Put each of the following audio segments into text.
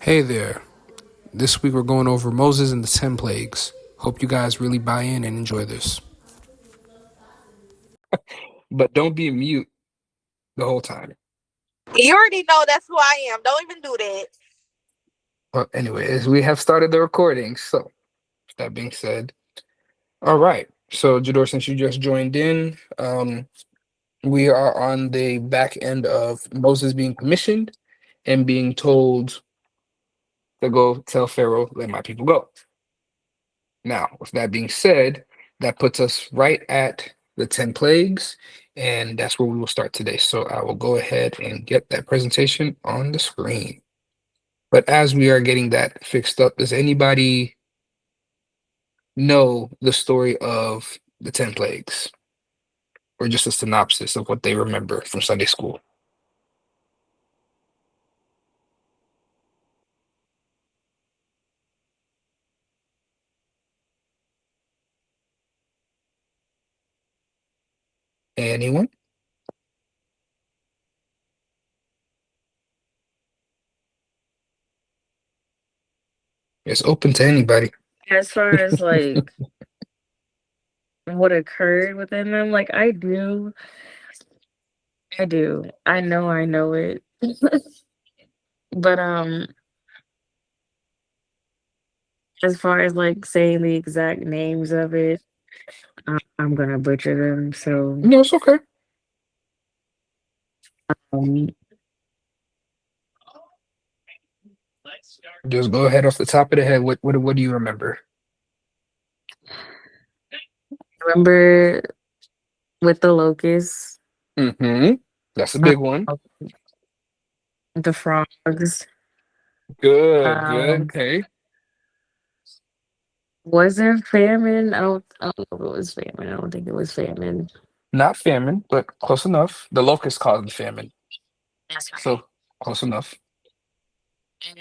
Hey there. This week we're going over Moses and the 10 plagues. Hope you guys really buy in and enjoy this. But don't be mute the whole time. You already know that's who I am. Don't even do that. Well, anyways, we have started the recording. So, that being said, all right. So, Jador, since you just joined in, we are on the back end of Moses being commissioned and being told to go tell Pharaoh, let my people go. Now, with that being said, that puts us right at the 10 plagues, and that's where we will start today. So I will go ahead and get that presentation on the screen. But as we are getting that fixed up, does anybody know the story of the 10 plagues or just a synopsis of what they remember from Sunday school? Anyone? It's open to anybody. As far as like what occurred within them, like I do. I know it. But as far as like saying the exact names of it, I'm gonna butcher them. So No, it's okay. um Just go ahead off the top of the head. What do you remember? remember with the locusts, Mm-hmm. That's a uh, big one. the frogs. Good, good. Um Okay. wasn't famine. I don't know if it was famine. I don't think it was famine. Not famine, but close enough. The locust caused the famine, That's right. so close enough. And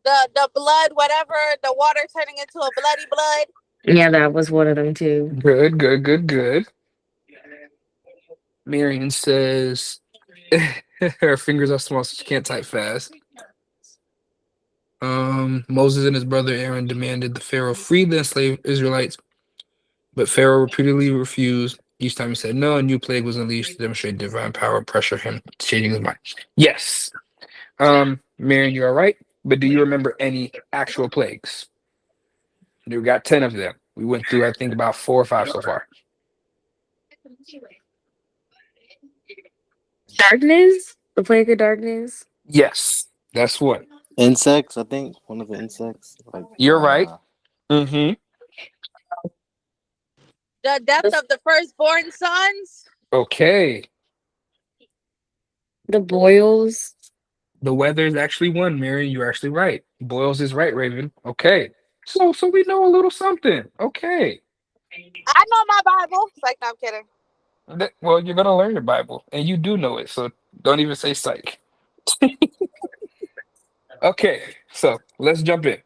The blood, whatever, the water turning into a bloody blood. yeah, that was one of them too. Good, good, good, good. Marion says her fingers are small, so she can't type fast. Moses and his brother Aaron demanded the Pharaoh free the enslaved Israelites, but Pharaoh repeatedly refused. Each time he said no, a new plague was unleashed to demonstrate divine power and pressure him, changing his mind. Yes. Marion, you are right. But do you remember any actual plagues? We got 10 of them. We went through, I think, about 4 or 5 so far. Darkness? The plague of darkness? Yes, that's one. Insects, I think one of the insects, like You're right. Mm-hmm. The death The, of the firstborn sons. Okay. the boils? The weather is actually one, Mary. You're actually right. Boils is right, Raven. Okay. So we know a little something. Okay. I know my Bible. It's like, no, I'm kidding. Well, you're gonna learn your Bible, and you do know it, so don't even say psych. Okay, so let's jump in.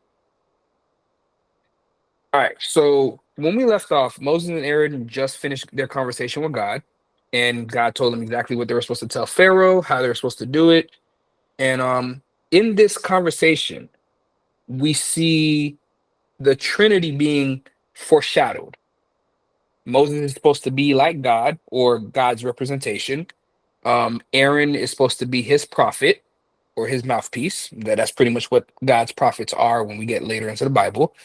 All right. So when we left off, Moses and Aaron just finished their conversation with God, and God told them exactly what they were supposed to tell Pharaoh, how they were supposed to do it. And in this conversation, we see the Trinity being foreshadowed. Moses is supposed to be like God or God's representation. Aaron is supposed to be his prophet or his mouthpiece. That's pretty much what God's prophets are when we get later into the Bible.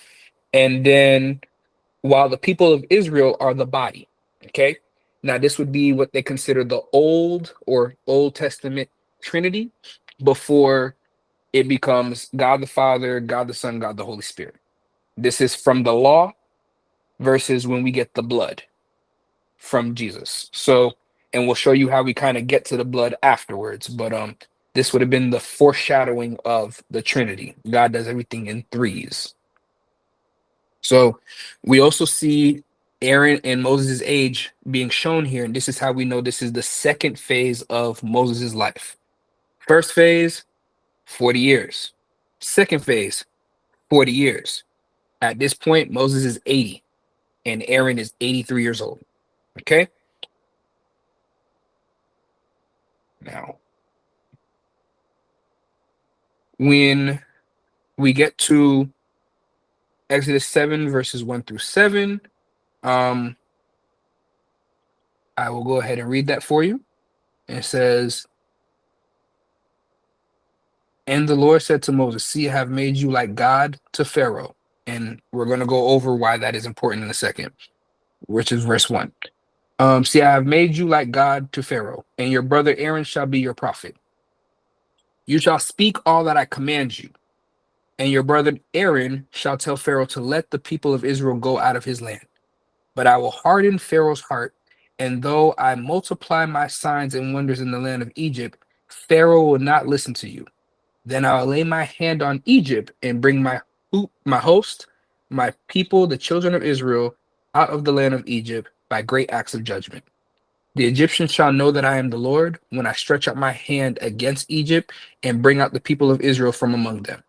And then while the people of Israel are the body. Okay. Now, this would be what they consider the Old or Old Testament Trinity before it becomes God the Father, God the Son, God the Holy Spirit. This is from the law versus when we get the blood from Jesus. So, and we'll show you how we kind of get to the blood afterwards. But this would have been the foreshadowing of the Trinity. God does everything in threes. So we also see Aaron and Moses' age being shown here, and this is how we know this is the second phase of Moses' life. First phase, 40 years. Second phase, 40 years. At this point, Moses is 80 and Aaron is 83 years old. Okay. Now, when we get to Exodus 7, verses 1 through 7, I will go ahead and read that for you. It says, "And the Lord said to Moses, see, I have made you like God to Pharaoh." And we're going to go over why that is important in a second, which is verse 1. "See, I have made you like God to Pharaoh, and your brother Aaron shall be your prophet. You shall speak all that I command you, and your brother Aaron shall tell Pharaoh to let the people of Israel go out of his land. But I will harden Pharaoh's heart, and though I multiply my signs and wonders in the land of Egypt, Pharaoh will not listen to you. Then I will lay my hand on Egypt and bring my host, my people, the children of Israel, out of the land of Egypt by great acts of judgment. The Egyptians shall know that I am the Lord when I stretch out my hand against Egypt and bring out the people of Israel from among them."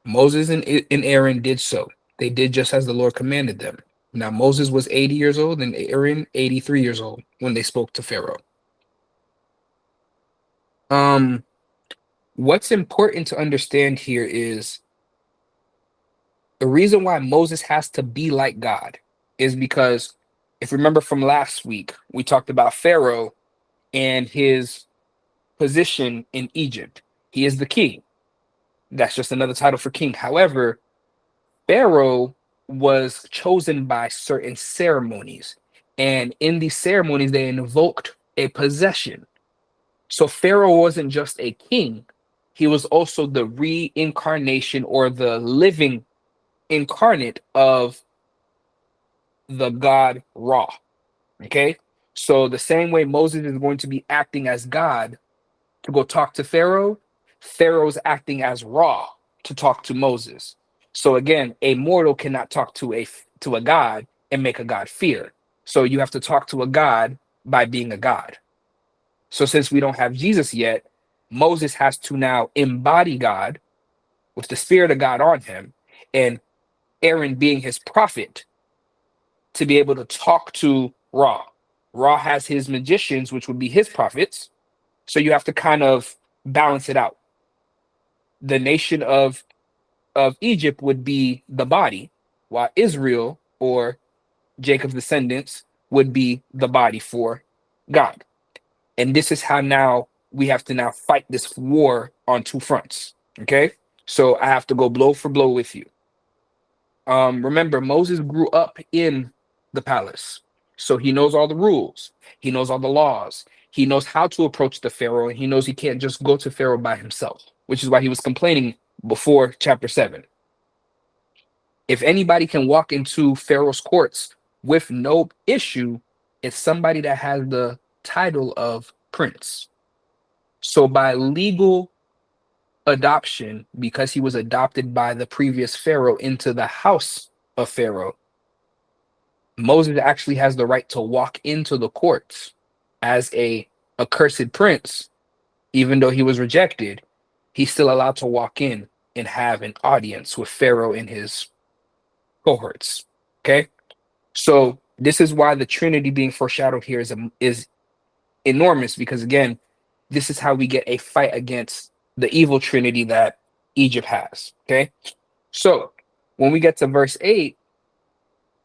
Moses and Aaron did so. They did just as the Lord commanded them. Now Moses was 80 years old and Aaron 83 years old when they spoke to Pharaoh. What's important to understand here is the reason why Moses has to be like God is because, if you remember from last week, we talked about Pharaoh and his position in Egypt. He is the king. That's just another title for king. However, Pharaoh was chosen by certain ceremonies. And in these ceremonies, they invoked a possession. So Pharaoh wasn't just a king, he was also the reincarnation or the living incarnate of the god Ra. Okay. So the same way Moses is going to be acting as God to go talk to Pharaoh, Pharaoh's acting as Ra to talk to Moses. So again, a mortal cannot talk to a god and make a god fear. So you have to talk to a god by being a god. So since we don't have Jesus yet, Moses has to now embody God with the spirit of God on him, and Aaron being his prophet to be able to talk to Ra. Ra has his magicians, which would be his prophets. So you have to kind of balance it out. The nation of Egypt would be the body, while Israel or Jacob's descendants would be the body for God. And this is how now we have to now fight this war on two fronts. Okay. So I have to go blow for blow with you. Remember, Moses grew up in the palace. So he knows all the rules. He knows all the laws. He knows how to approach the Pharaoh, and he knows he can't just go to Pharaoh by himself, which is why he was complaining before chapter 7. If anybody can walk into Pharaoh's courts with no issue, it's somebody that has the title of prince. So by legal adoption, because he was adopted by the previous Pharaoh into the house of Pharaoh, Moses actually has the right to walk into the courts as a accursed prince. Even though he was rejected, he's still allowed to walk in and have an audience with Pharaoh and his cohorts. Okay, so this is why the Trinity being foreshadowed here is enormous, because again, this is how we get a fight against the evil trinity that Egypt has. Okay, so when we get to verse 8,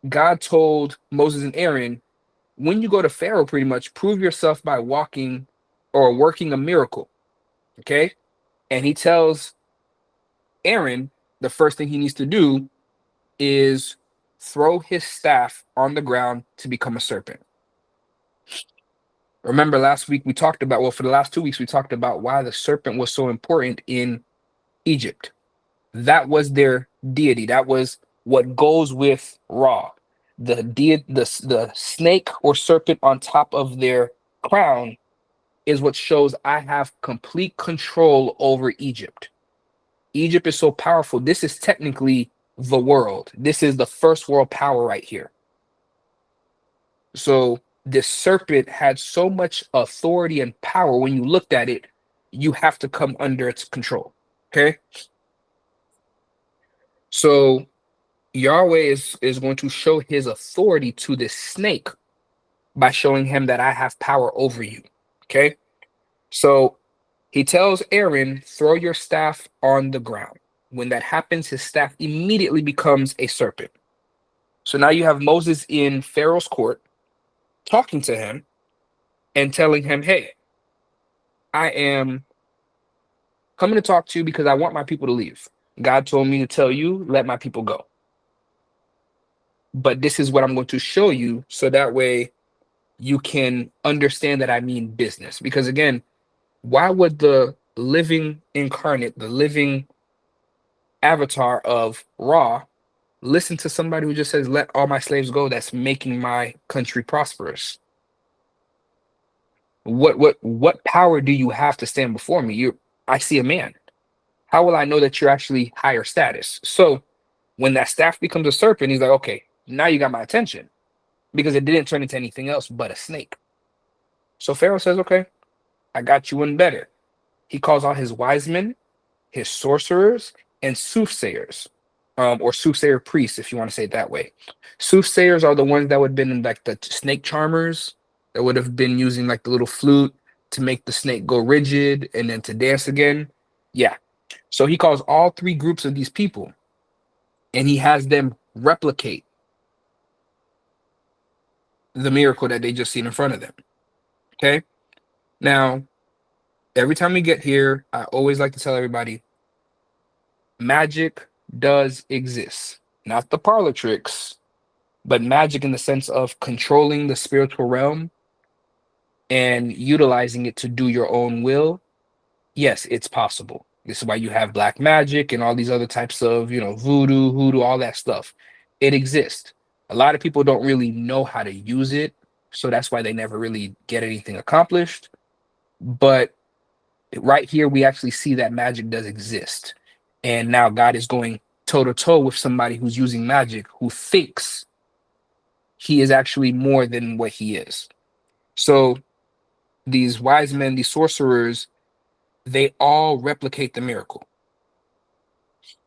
God told Moses and Aaron, when you go to Pharaoh, pretty much prove yourself by walking or working a miracle. Okay, and he tells Aaron the first thing he needs to do is throw his staff on the ground to become a serpent. Remember last week we talked about, well, for the last 2 weeks, we talked about why the serpent was so important in Egypt. That was their deity. That was what goes with Ra. The snake or serpent on top of their crown is what shows I have complete control over Egypt. Egypt is so powerful. This is technically the world. This is the first world power right here. So this serpent had so much authority and power. When you looked at it, you have to come under its control. Okay. So Yahweh is going to show his authority to this snake by showing him that I have power over you. Okay. So He tells Aaron, throw your staff on the ground. When that happens, his staff immediately becomes a serpent. So now you have Moses in Pharaoh's court talking to him and telling him, hey, I am coming to talk to you because I want my people to leave. God told me to tell you, let my people go. But this is what I'm going to show you so that way you can understand that I mean business. Because again, why would the living incarnate, the living avatar of Ra, listen to somebody who just says, let all my slaves go, that's making my country prosperous? What power do you have to stand before me? I see a man. How will I know that you're actually higher status? So when that staff becomes a serpent, he's like, okay, now you got my attention because it didn't turn into anything else but a snake. So Pharaoh says, okay, I got you one better. He calls all his wise men, his sorcerers, and soothsayers, or soothsayer priests, if you want to say it that way. Soothsayers are the ones that would have been like the snake charmers that would have been using like the little flute to make the snake go rigid and then to dance again. Yeah. So he calls all three groups of these people and he has them replicate the miracle that they just seen in front of them. Okay. Now, every time we get here, I always like to tell everybody magic does exist. Not the parlor tricks, but magic in the sense of controlling the spiritual realm and utilizing it to do your own will. Yes, it's possible. This is why you have black magic and all these other types of, voodoo, hoodoo, all that stuff. It exists. A lot of people don't really know how to use it, so that's why they never really get anything accomplished. But right here, we actually see that magic does exist. And now God is going toe to toe with somebody who's using magic who thinks he is actually more than what he is. So these wise men, these sorcerers, they all replicate the miracle.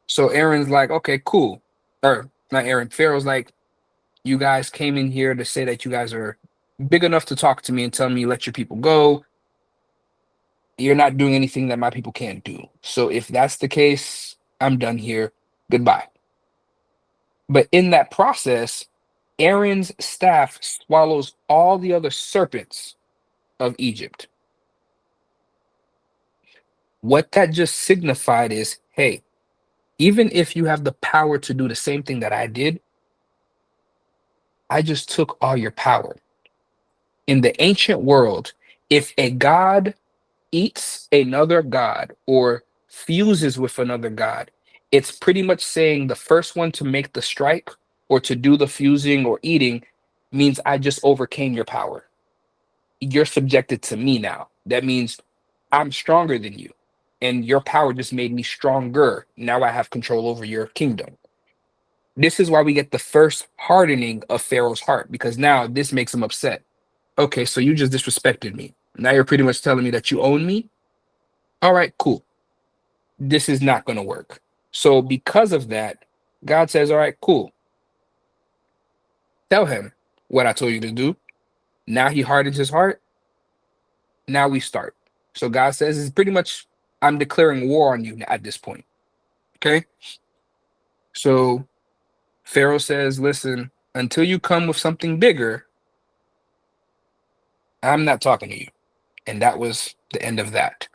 So Aaron's like, okay, cool. Or not Aaron, Pharaoh's like, you guys came in here to say that you guys are big enough to talk to me and tell me let your people go. You're not doing anything that my people can't do. So if that's the case, I'm done here. Goodbye. But in that process, Aaron's staff swallows all the other serpents of Egypt. What that just signified is, hey, even if you have the power to do the same thing that I did, I just took all your power. In the ancient world, if a god eats another god or fuses with another god, it's pretty much saying the first one to make the strike or to do the fusing or eating means I just overcame your power. You're subjected to me now. That means I'm stronger than you, and your power just made me stronger. Now I have control over your kingdom. This is why we get the first hardening of Pharaoh's heart, because now this makes him upset. Okay, so you just disrespected me. Now you're pretty much telling me that you own me. All right, cool. This is not going to work. So because of that, God says, all right, cool. Tell him what I told you to do. Now he hardens his heart. Now we start. So God says, it's pretty much, I'm declaring war on you at this point. Okay. So Pharaoh says, listen, until you come with something bigger, I'm not talking to you. And that was the end of that.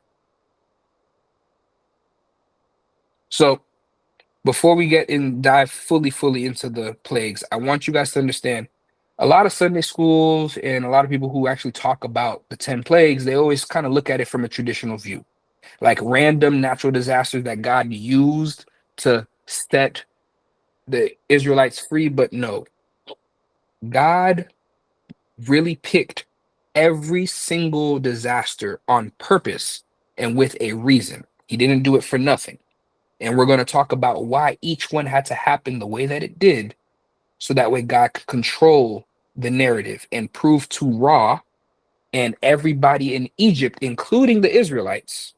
So before we get in, dive fully into the plagues, I want you guys to understand a lot of Sunday schools and a lot of people who actually talk about the 10 plagues, they always kind of look at it from a traditional view, like random natural disasters that God used to set the Israelites free. But no, God really picked every single disaster on purpose and with a reason. He didn't do it for nothing. And we're going to talk about why each one had to happen the way that it did, so that way God could control the narrative and prove to Ra and everybody in Egypt, including the Israelites,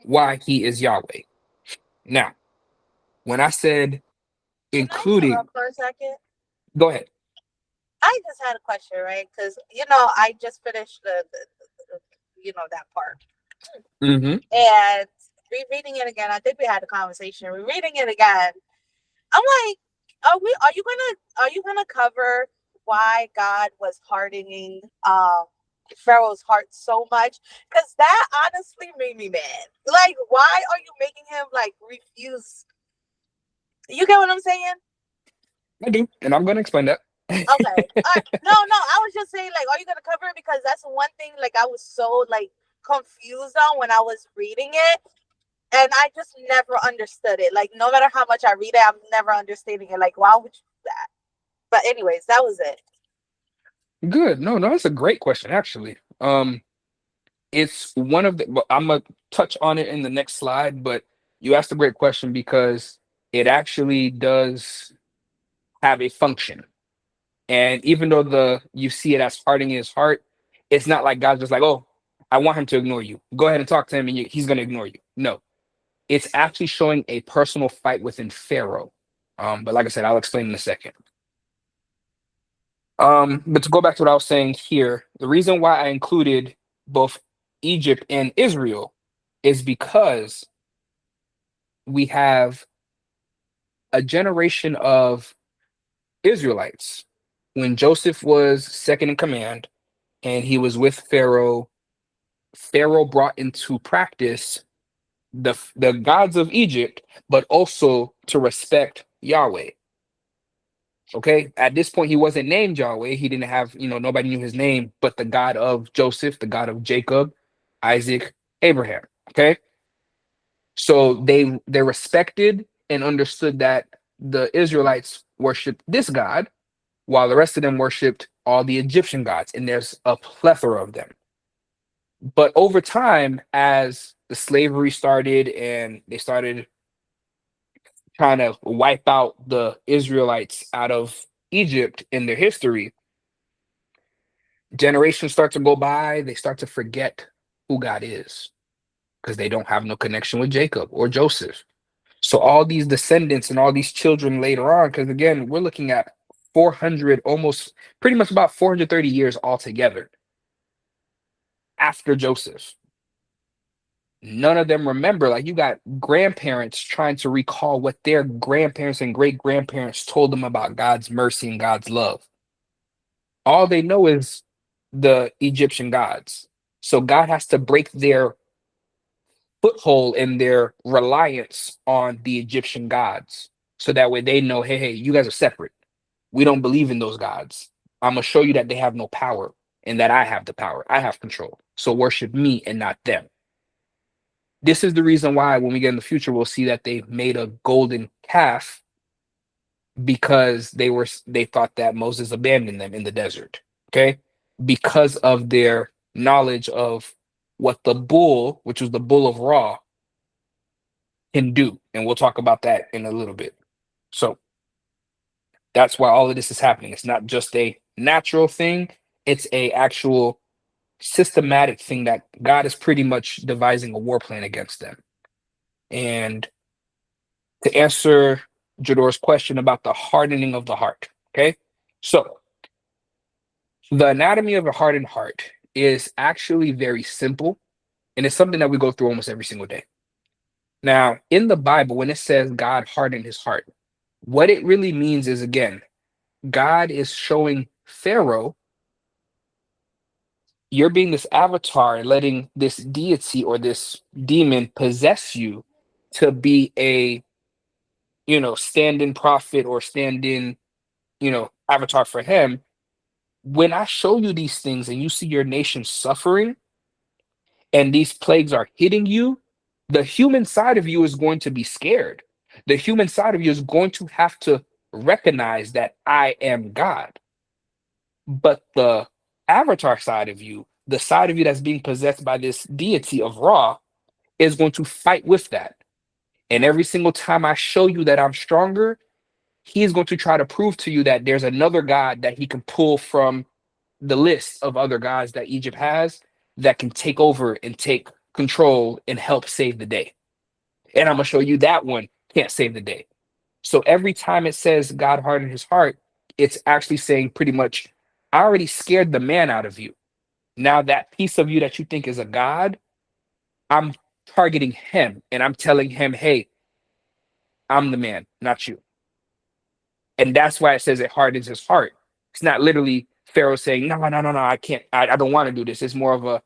why he is Yahweh. Now, when I said Can I including, interrupt for a second? go ahead. I just had a question, right? Because I just finished the that part. Mm-hmm. And rereading it again, I think we had a conversation. Rereading it again, I'm like, are you gonna cover why God was hardening Pharaoh's heart so much? Because that honestly made me mad. Like, why are you making him like refuse? You get what I'm saying? I do, and I'm going to explain that. Okay. No, no. I was just saying, like, are you gonna cover it? Because that's one thing. Like, I was so like confused on when I was reading it, and I just never understood it. Like, no matter how much I read it, I'm never understanding it. Like, why would you do that? But anyways, that was it. Good. No, no, that's a great question, actually. It's one of the, well, I'm gonna touch on it in the next slide, but you asked a great question because it actually does have a function. And even though you see it as hardening his heart, it's not like God's just like, oh, I want him to ignore you. Go ahead and talk to him, and he's gonna ignore you. No, it's actually showing a personal fight within Pharaoh. But like I said, I'll explain in a second. But to go back to what I was saying here, the reason why I included both Egypt and Israel is because we have a generation of Israelites. When Joseph was second in command and he was with Pharaoh, Pharaoh brought into practice the gods of Egypt, but also to respect Yahweh. Okay, at this point, he wasn't named Yahweh. He didn't have, nobody knew his name, but the God of Joseph, the God of Jacob, Isaac, Abraham. Okay, so they respected and understood that the Israelites worshiped this God, while the rest of them worshipped all the Egyptian gods, and there's a plethora of them. But over time, as the slavery started and they started trying to wipe out the Israelites out of Egypt in their history, generations start to go by, they start to forget who God is because they don't have no connection with Jacob or Joseph. So all these descendants and all these children later on, because again, we're looking at 400, almost pretty much about 430 years altogether after Joseph. None of them remember. Like, you got grandparents trying to recall what their grandparents and great grandparents told them about God's mercy and God's love. All they know is the Egyptian gods. So God has to break their foothold and their reliance on the Egyptian gods. So that way they know, hey, you guys are separate. We don't believe in those gods. I'm going to show you that they have no power and that I have the power. I have control. So worship me and not them. This is the reason why when we get in the future, we'll see that they made a golden calf because they thought that Moses abandoned them in the desert. Okay. Because of their knowledge of what the bull, which was the bull of Ra, can do. And we'll talk about that in a little bit. So that's why all of this is happening. It's not just a natural thing, it's a actual systematic thing that God is pretty much devising a war plan against them. And to answer Jador's question about the hardening of the heart, okay? So the anatomy of a hardened heart is actually very simple, and it's something that we go through almost every single day. Now, in the Bible, when it says God hardened his heart, what it really means is, again, God is showing Pharaoh, you're being this avatar and letting this deity or this demon possess you to be a, stand-in prophet or stand-in, avatar for him. When I show you these things and you see your nation suffering and these plagues are hitting you, the human side of you is going to be scared. The human side of you is going to have to recognize that I am God. But the avatar side of you, the side of you that's being possessed by this deity of Ra, is going to fight with that. And every single time I show you that I'm stronger, he is going to try to prove to you that there's another God that he can pull from the list of other gods that Egypt has that can take over and take control and help save the day. And I'm going to show you that one can't save the day. So every time it says God hardened his heart, it's actually saying pretty much, I already scared the man out of you. Now that piece of you that you think is a god, I'm targeting him and I'm telling him, hey, I'm the man, not you. And that's why it says it hardens his heart. It's not literally Pharaoh saying, no, no, no, no, I can't, I don't want to do this. It's more of a,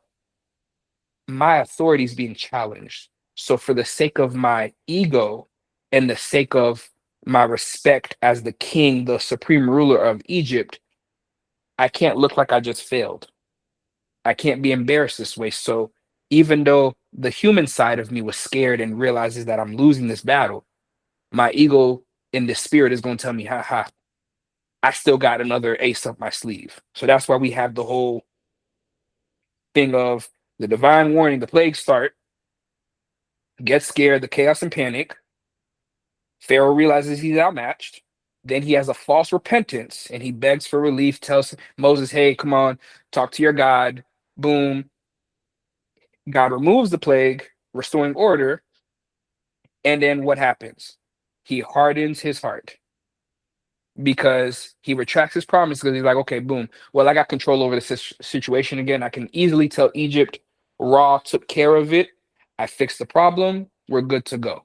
my authority is being challenged. So for the sake of my ego and the sake of my respect as the king, the supreme ruler of Egypt, I can't look like I just failed. I can't be embarrassed this way. So even though the human side of me was scared and realizes that I'm losing this battle, my ego in the spirit is going to tell me, ha ha, I still got another ace up my sleeve. So that's why we have the whole thing of the divine warning, the plagues start, get scared, the chaos and panic. Pharaoh realizes he's outmatched. Then he has a false repentance and he begs for relief, tells Moses, hey, come on, talk to your God. Boom. God removes the plague, restoring order. And then what happens? He hardens his heart because he retracts his promise because he's like, okay, boom. Well, I got control over the situation again. I can easily tell Egypt, Ra took care of it. I fixed the problem. We're good to go.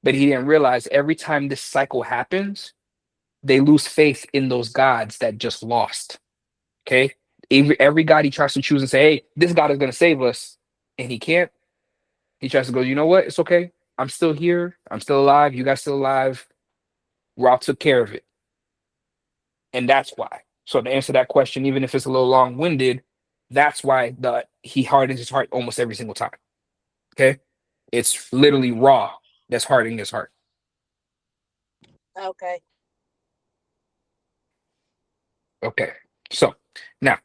But he didn't realize every time this cycle happens, they lose faith in those gods that just lost. Okay. Every God he tries to choose and say, hey, this God is going to save us. And he can't. He tries to go, you know what? It's okay. I'm still here. I'm still alive. You guys still alive. Ra took care of it. And that's why. So to answer that question, even if it's a little long-winded, that's why he hardens his heart almost every single time. Okay. It's literally Ra that's hardening his heart. Okay. Okay. So now,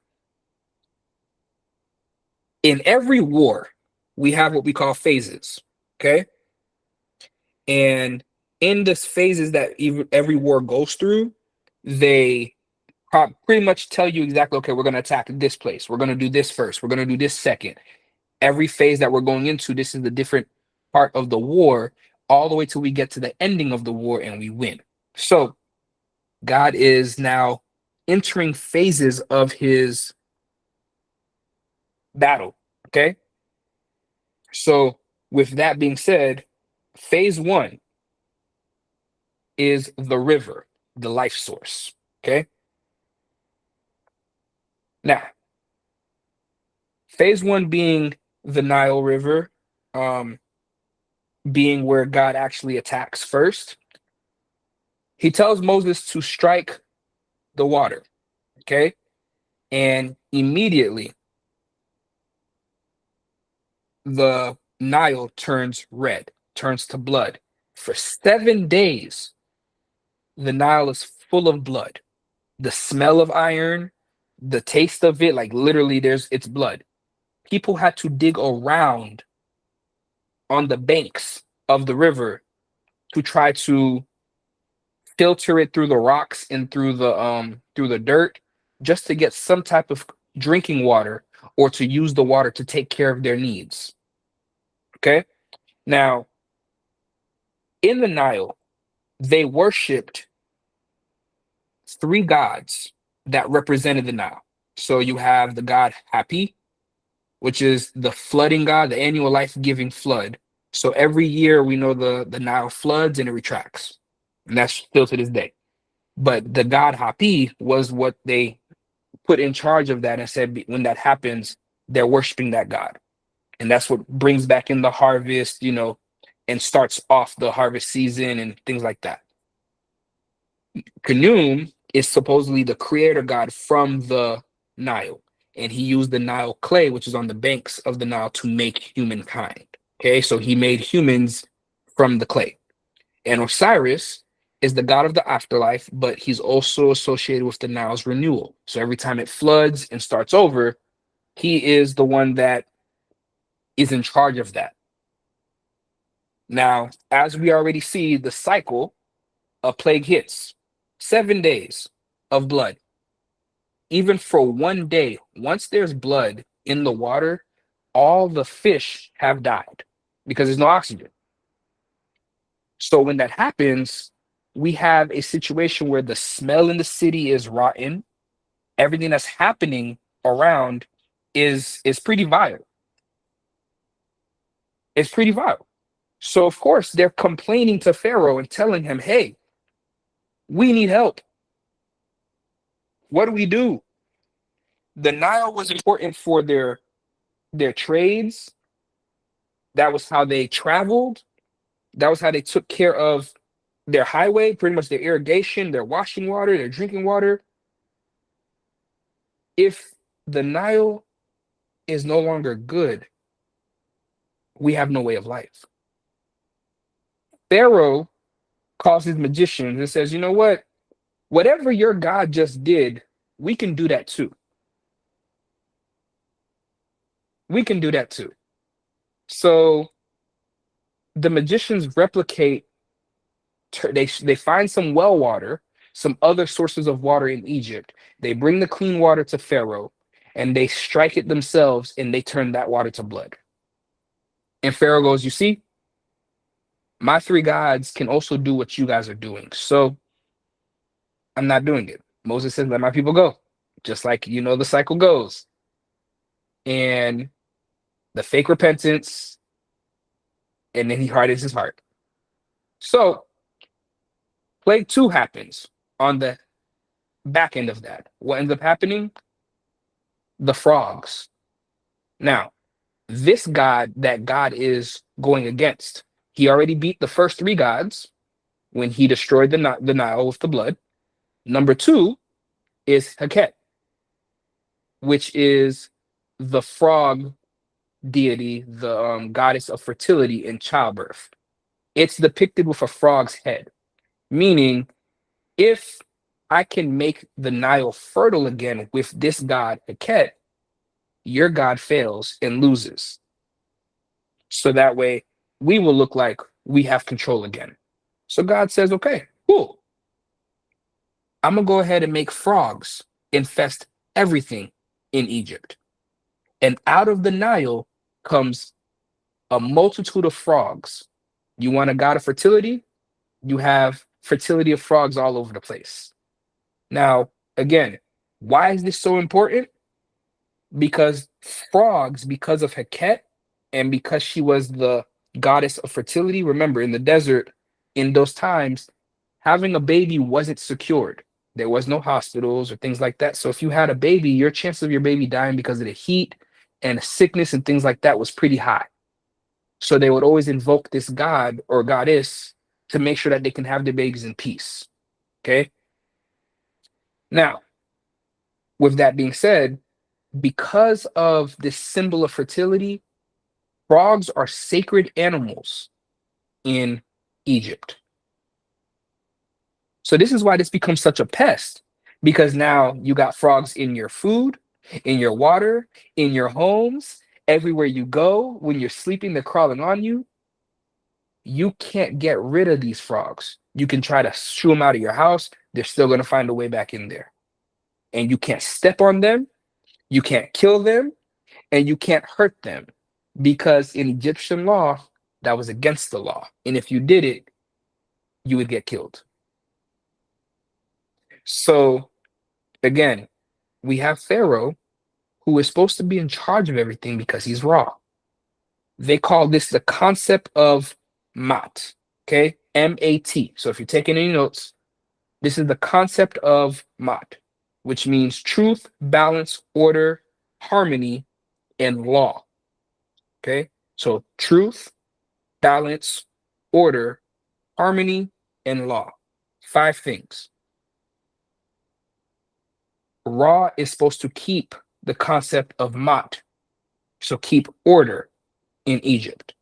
in every war, we have what we call phases. Okay. And in this phases that every war goes through, they pretty much tell you exactly, okay, we're going to attack this place. We're going to do this first. We're going to do this second. Every phase that we're going into, this is the different part of the war, all the way till we get to the ending of the war and we win. So God is now entering phases of his battle. Okay. So with that being said, phase one is the river, the life source. Okay. Now, phase one being the Nile River, being where God actually attacks first. He tells Moses to strike the water. Okay. And immediately the Nile turns red, turns to blood. For 7 days, the Nile is full of blood. The smell of iron, the taste of it, like literally it's blood. People had to dig around on the banks of the river to try to filter it through the rocks and through the dirt just to get some type of drinking water or to use the water to take care of their needs. Okay. Now, in the Nile, they worshipped three gods that represented the Nile. So you have the god Happy, which is the flooding god, the annual life-giving flood. So every year we know the Nile floods and it retracts. And that's still to this day. But the god Happy was what they put in charge of that and said when that happens, they're worshiping that god. And that's what brings back in the harvest, and starts off the harvest season and things like that. Khnum is supposedly the creator god from the Nile, and he used the Nile clay, which is on the banks of the Nile, to make humankind. Okay, so he made humans from the clay. And Osiris is the god of the afterlife, but he's also associated with the Nile's renewal. So every time it floods and starts over, he is the one that is in charge of that. Now, as we already see, the cycle of plague hits 7 days of blood. Even for one day, once there's blood in the water, all the fish have died because there's no oxygen. So when that happens, we have a situation where the smell in the city is rotten. Everything that's happening around is pretty vile. It's pretty vile. So of course they're complaining to Pharaoh and telling him, "Hey, we need help. What do we do?" The Nile was important for their trades. That was how they traveled. That was how they took care of their highway, pretty much their irrigation, their washing water, their drinking water. If the Nile is no longer good, we have no way of life. Pharaoh calls his magicians and says, "You know what? Whatever your God just did, we can do that too. We can do that too." So the magicians replicate, they find some well water, some other sources of water in Egypt. They bring the clean water to Pharaoh and they strike it themselves and they turn that water to blood. And Pharaoh goes, "You see, my three gods can also do what you guys are doing. So I'm not doing it." Moses says, "Let my people go." Just like the cycle goes. And the fake repentance, and then he hardens his heart. So plague two happens on the back end of that. What ends up happening? The frogs. Now, this God that God is going against, he already beat the first three gods when he destroyed the Nile with the blood. Number two is Heket, which is the frog deity, the goddess of fertility and childbirth. It's depicted with a frog's head, meaning if I can make the Nile fertile again with this god Heket, your god fails and loses. So that way we will look like we have control again. So God says, "Okay, cool. I'm going to go ahead and make frogs infest everything in Egypt. And out of the Nile comes a multitude of frogs. You want a god of fertility? You have fertility of frogs all over the place." Now, again, why is this so important? Because frogs, because of Heket, and because she was the goddess of fertility, remember in the desert, in those times, having a baby wasn't secured. There was no hospitals or things like that. So if you had a baby, your chance of your baby dying because of the heat and sickness and things like that was pretty high. So they would always invoke this god or goddess to make sure that they can have their babies in peace. Okay. Now, with that being said, because of this symbol of fertility, frogs are sacred animals in Egypt. So this is why this becomes such a pest, because now you got frogs in your food, in your water, in your homes, everywhere you go. When you're sleeping, they're crawling on you. You can't get rid of these frogs. You can try to shoo them out of your house. They're still going to find a way back in there. And you can't step on them. You can't kill them. And you can't hurt them, because in Egyptian law, that was against the law. And if you did it, you would get killed. So again, we have Pharaoh, who is supposed to be in charge of everything because he's raw. They call this the concept of Mat. Okay, M-A-T. So if you're taking any notes, this is the concept of Mat, which means truth, balance, order, harmony, and law. Okay, so truth, balance, order, harmony, and law. 5 things. Ra is supposed to keep the concept of Mat, so keep order in Egypt.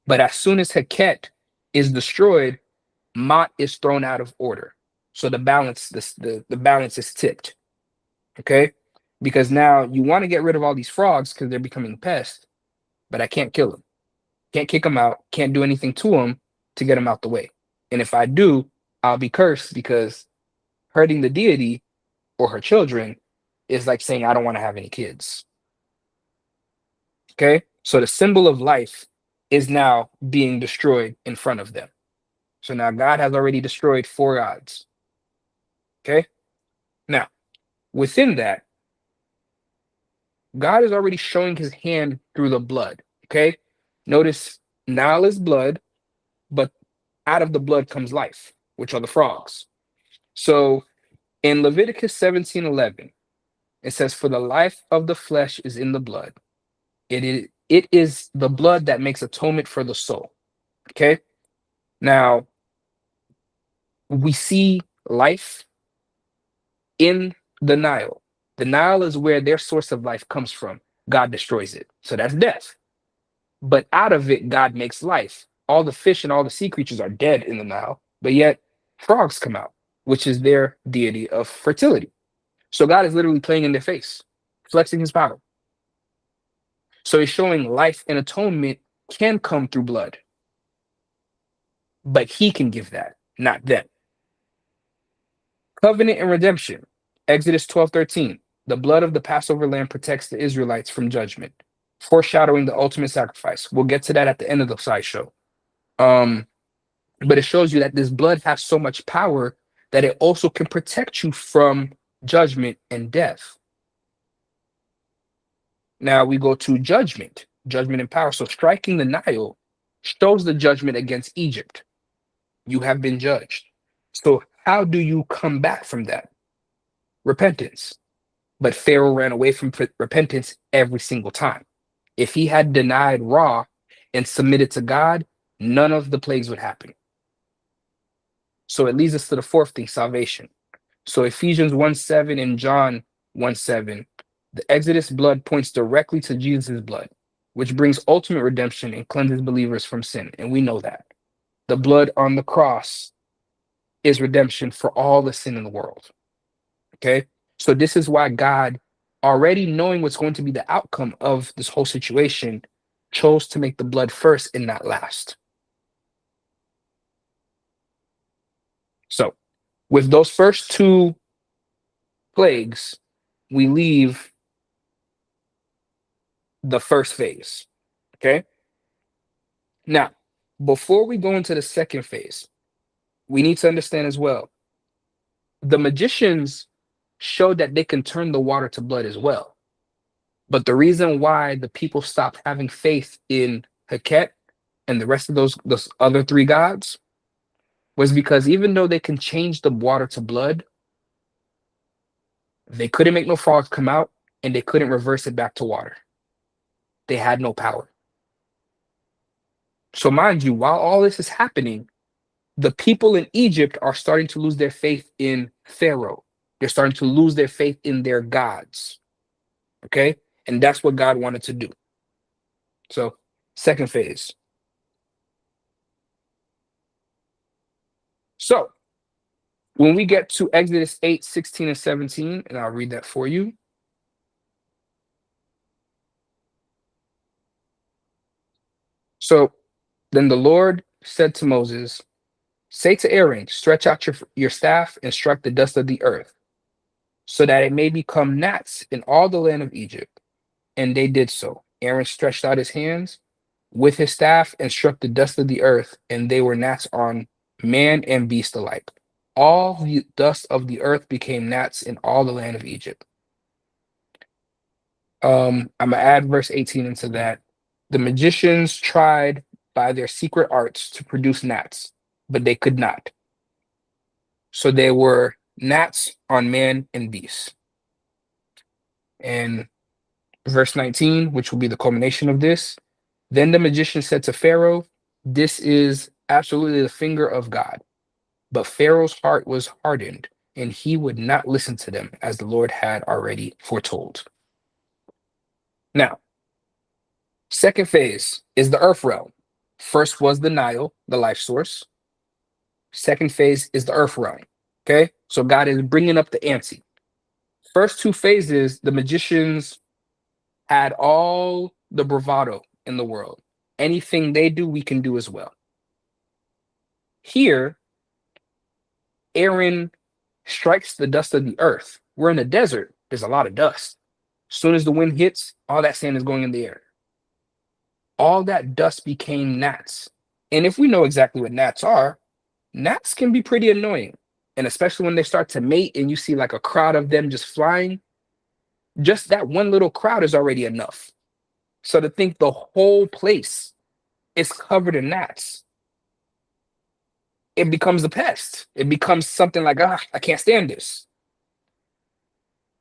But as soon as Heket is destroyed, Mat is thrown out of order. So the balance, the balance is tipped. Okay? Because now you want to get rid of all these frogs because they're becoming pests, but I can't kill them. Can't kick them out, can't do anything to them to get them out the way. And if I do, I'll be cursed, because hurting the deity or her children is like saying, I don't want to have any kids. Okay? So the symbol of life is now being destroyed in front of them. So now God has already destroyed 4 gods. Okay? Now, within that, God is already showing his hand through the blood. Okay? Notice Nile is blood, but out of the blood comes life, which are the frogs. So in Leviticus 17:11, it says, "For the life of the flesh is in the blood. It is the blood that makes atonement for the soul." Okay. Now we see life in the Nile. The Nile is where their source of life comes from. God destroys it. So that's death. But out of it, God makes life. All the fish and all the sea creatures are dead in the Nile, but yet frogs come out, which is their deity of fertility. So God is literally playing in their face, flexing his power. So he's showing life and atonement can come through blood, but he can give that, not them. Covenant and redemption. Exodus 12:13. The blood of the Passover lamb protects the Israelites from judgment, foreshadowing the ultimate sacrifice. We'll get to that at the end of the slideshow. But it shows you that this blood has so much power that it also can protect you from judgment and death. Now we go to judgment, judgment and power. So striking the Nile shows the judgment against Egypt. You have been judged. So how do you come back from that? Repentance. But Pharaoh ran away from repentance every single time. If he had denied Ra and submitted to God, none of the plagues would happen. So it leads us to the fourth thing, salvation. So Ephesians 1:7 and John 1:7, the Exodus blood points directly to Jesus' blood, which brings ultimate redemption and cleanses believers from sin. And we know that. The blood on the cross is redemption for all the sin in the world. Okay? So this is why God, already knowing what's going to be the outcome of this whole situation, chose to make the blood first and not last. So with those first two plagues, we leave the first phase. Okay. Now, before we go into the second phase, we need to understand as well, the magicians showed that they can turn the water to blood as well. But the reason why the people stopped having faith in Heket and the rest of those other three gods was because even though they can change the water to blood, they couldn't make no frogs come out and they couldn't reverse it back to water. They had no power. So mind you, while all this is happening, the people in Egypt are starting to lose their faith in Pharaoh. They're starting to lose their faith in their gods. Okay? And that's what God wanted to do. So, second phase. So, when we get to Exodus 8:16 and 17, and I'll read that for you. So, then the Lord said to Moses, "Say to Aaron, stretch out your staff and strike the dust of the earth, so that it may become gnats in all the land of Egypt." And they did so. Aaron stretched out his hands with his staff and struck the dust of the earth, and they were gnats on man and beast alike. All the dust of the earth became gnats in all the land of Egypt. I'm gonna add verse 18 into that. The magicians tried by their secret arts to produce gnats, but they could not. So they were gnats on man and beast. And verse 19, which will be the culmination of this, then the magician said to Pharaoh, "This is absolutely the finger of God." But Pharaoh's heart was hardened, and he would not listen to them, as the Lord had already foretold. Now, second phase is the earth realm. First was the Nile, the life source. Second phase is the earth realm. Okay, so God is bringing up the ante. First two phases, the magicians had all the bravado in the world. Anything they do, we can do as well. Here, Aaron strikes the dust of the earth. We're in a desert. There's a lot of dust. As soon as the wind hits, all that sand is going in the air. All that dust became gnats. And if we know exactly what gnats are, gnats can be pretty annoying. And especially when they start to mate and you see like a crowd of them just flying, just that one little crowd is already enough. So to think the whole place it's covered in gnats. It becomes a pest. It becomes something like, I can't stand this.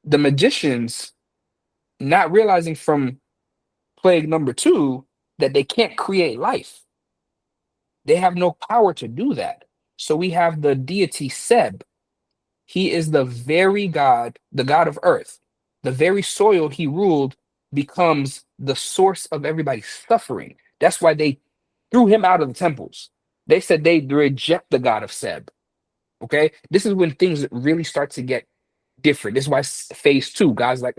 The magicians, not realizing from plague number 2 that they can't create life. They have no power to do that. So we have the deity Seb. He is the very God, the God of earth. The very soil he ruled becomes the source of everybody's suffering. That's why they threw him out of the temples. They said they reject the God of Seb. Okay. This is when things really start to get different. This is why phase 2, God's like,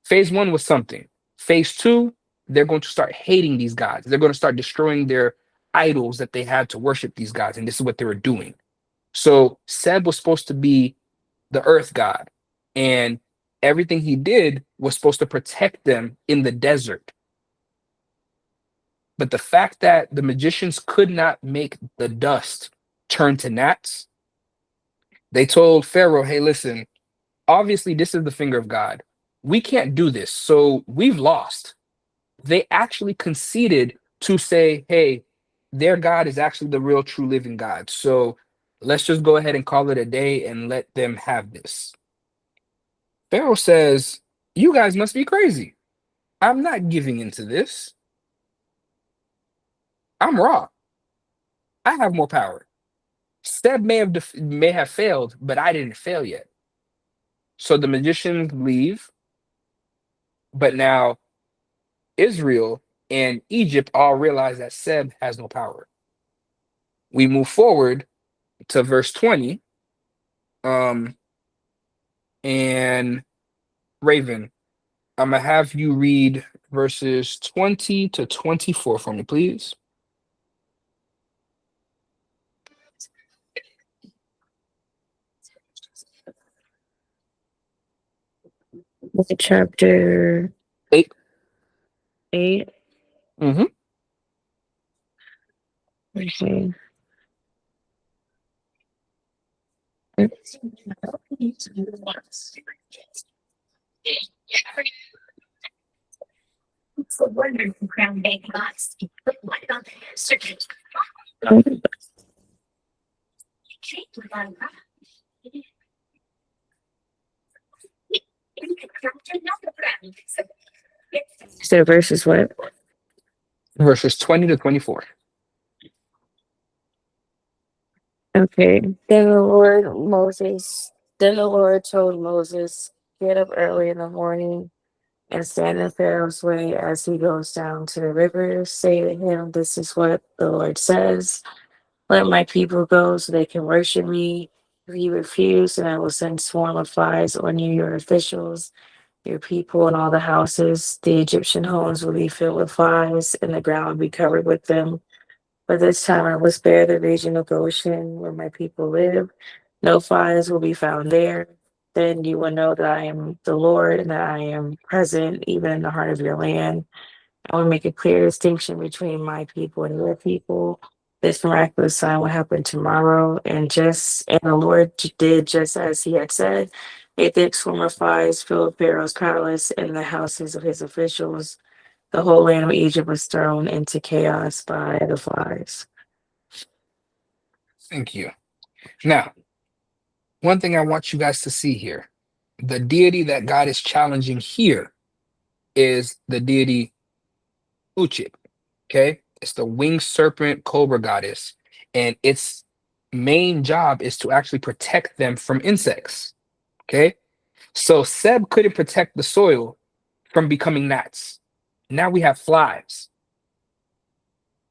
Phase 1 was something. Phase 2, they're going to start hating these gods. They're going to start destroying their idols that they had to worship these gods. And this is what they were doing. So Seb was supposed to be the earth god. And everything he did was supposed to protect them in the desert. But the fact that the magicians could not make the dust turn to gnats, they told Pharaoh, hey, listen, obviously this is the finger of God. We can't do this. So we've lost. They actually conceded to say, hey, their God is actually the real true living God. So let's just go ahead and call it a day and let them have this. Pharaoh says, you guys must be crazy. I'm not giving into this. I'm raw. I have more power. Seb may have failed, but I didn't fail yet. So the magicians leave, but now Israel and Egypt all realize that Seb has no power. We move forward to verse 20. And Raven, I'm gonna have you read verses 20 to 24 for me, please. Chapter 8. 8. Mm-hmm. Okay. So verses what? Verses 20 to 24. Okay. Then the Lord told Moses, get up early in the morning and stand in Pharaoh's way as he goes down to the river. Say to him, this is what the Lord says. Let my people go so they can worship me. If you refuse, then I will send swarm of flies on you, your officials, your people, and all the houses. The Egyptian homes will be filled with flies, and the ground will be covered with them. But this time I will spare the region of Goshen where my people live. No flies will be found there. Then you will know that I am the Lord and that I am present even in the heart of your land. I will make a clear distinction between my people and your people. This miraculous sign will happen tomorrow, and the Lord did just as he had said. A thick swarm of flies filled Pharaoh's palace and the houses of his officials. The whole land of Egypt was thrown into chaos by the flies. Thank you. Now, one thing I want you guys to see here, the deity that God is challenging here is the deity Uchit. Okay, it's the winged serpent cobra goddess, and its main job is to actually protect them from insects. Okay, so Seb couldn't protect the soil from becoming gnats. Now we have flies.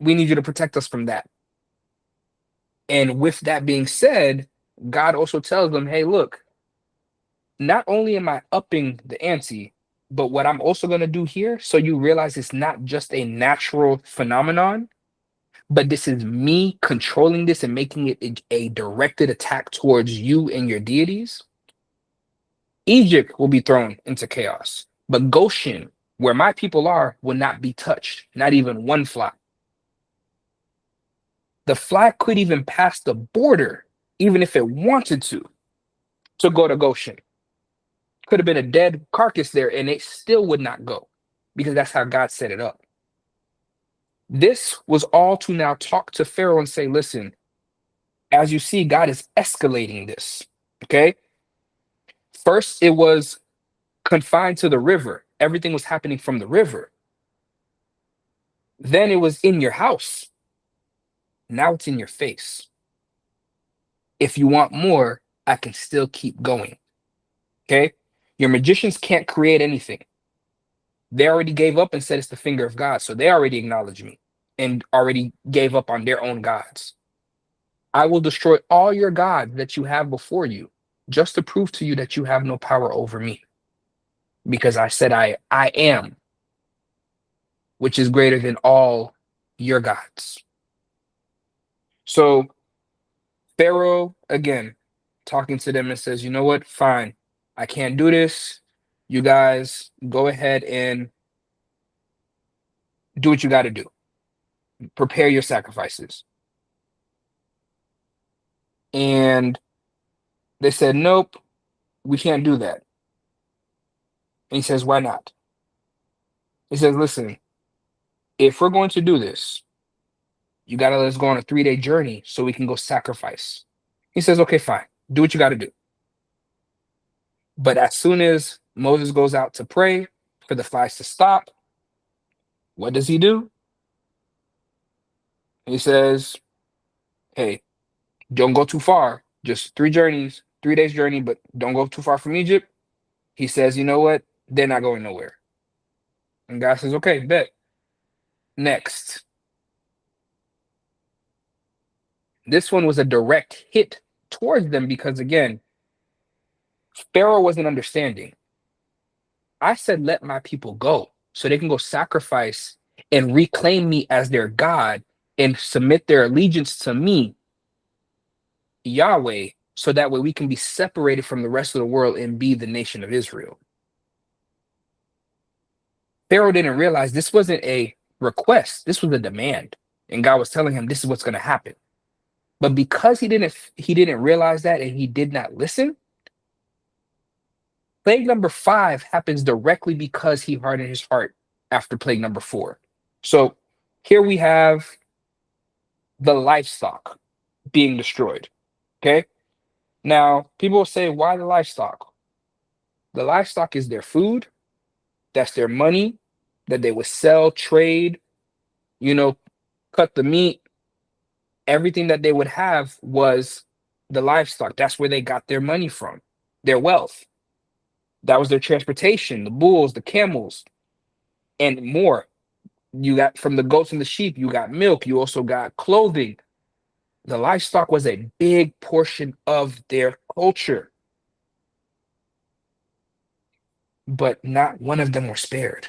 We need you to protect us from that. And with that being said, God also tells them, hey, look, not only am I upping the ante, but what I'm also going to do here, so you realize it's not just a natural phenomenon, but this is me controlling this and making it a directed attack towards you and your deities. Egypt will be thrown into chaos, but Goshen, where my people are, will not be touched, not even one fly. The fly could even pass the border, even if it wanted to go to Goshen. Could have been a dead carcass there, and it still would not go because that's how God set it up. This was all to now talk to Pharaoh and say, listen, as you see, God is escalating this. Okay. First, it was confined to the river. Everything was happening from the river. Then it was in your house. Now it's in your face. If you want more, I can still keep going. Okay. Your magicians can't create anything. They already gave up and said it's the finger of God. So they already acknowledged me and already gave up on their own gods. I will destroy all your gods that you have before you, just to prove to you that you have no power over me. Because I said I am, which is greater than all your gods. So Pharaoh, again, talking to them and says, you know what? Fine. I can't do this. You guys go ahead and do what you got to do. Prepare your sacrifices. And they said, nope, we can't do that. And he says, why not? He says, listen, if we're going to do this, you got to let us go on a 3-day journey so we can go sacrifice. He says, okay, fine. Do what you got to do. But as soon as Moses goes out to pray for the flies to stop, what does he do? He says, hey, don't go too far. Just 3 days journey, but don't go too far from Egypt. He says, you know what? They're not going nowhere. And God says, okay, bet. Next. This one was a direct hit towards them because, again, Pharaoh wasn't understanding. I said, let my people go so they can go sacrifice and reclaim me as their God and submit their allegiance to me, Yahweh, so that way we can be separated from the rest of the world and be the nation of Israel. Pharaoh didn't realize this wasn't a request, this was a demand. And God was telling him this is what's going to happen. But because he didn't realize that and he did not listen, plague number 5 happens directly because he hardened his heart after plague number 4. So here we have the livestock being destroyed. Okay. Now, people will say, why the livestock? The livestock is their food. That's their money that they would sell, trade, cut the meat. Everything that they would have was the livestock. That's where they got their money from, their wealth. That was their transportation, the bulls, the camels, and more. You got from the goats and the sheep, you got milk. You also got clothing. The livestock was a big portion of their culture. But not one of them were spared.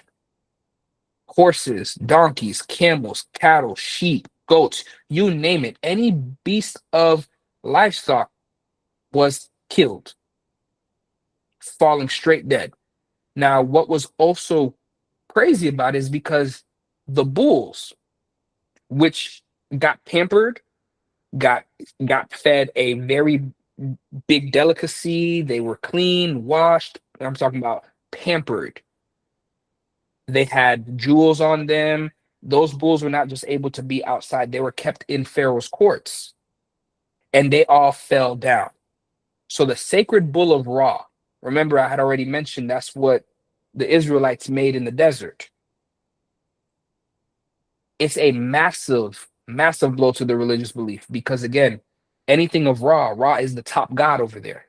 Horses, donkeys, camels, cattle, sheep, goats, you name it. Any beast of livestock was killed, falling straight dead. Now, what was also crazy about it is because the bulls, which got pampered, got fed a very big delicacy. They were clean, washed. I'm talking about pampered. They had jewels on them. Those bulls were not just able to be outside, they were kept in Pharaoh's courts, and they all fell down. So the sacred bull of Ra, remember I had already mentioned that's what the Israelites made in the desert. It's a massive, massive blow to the religious belief because, again, anything of Ra is the top god over there.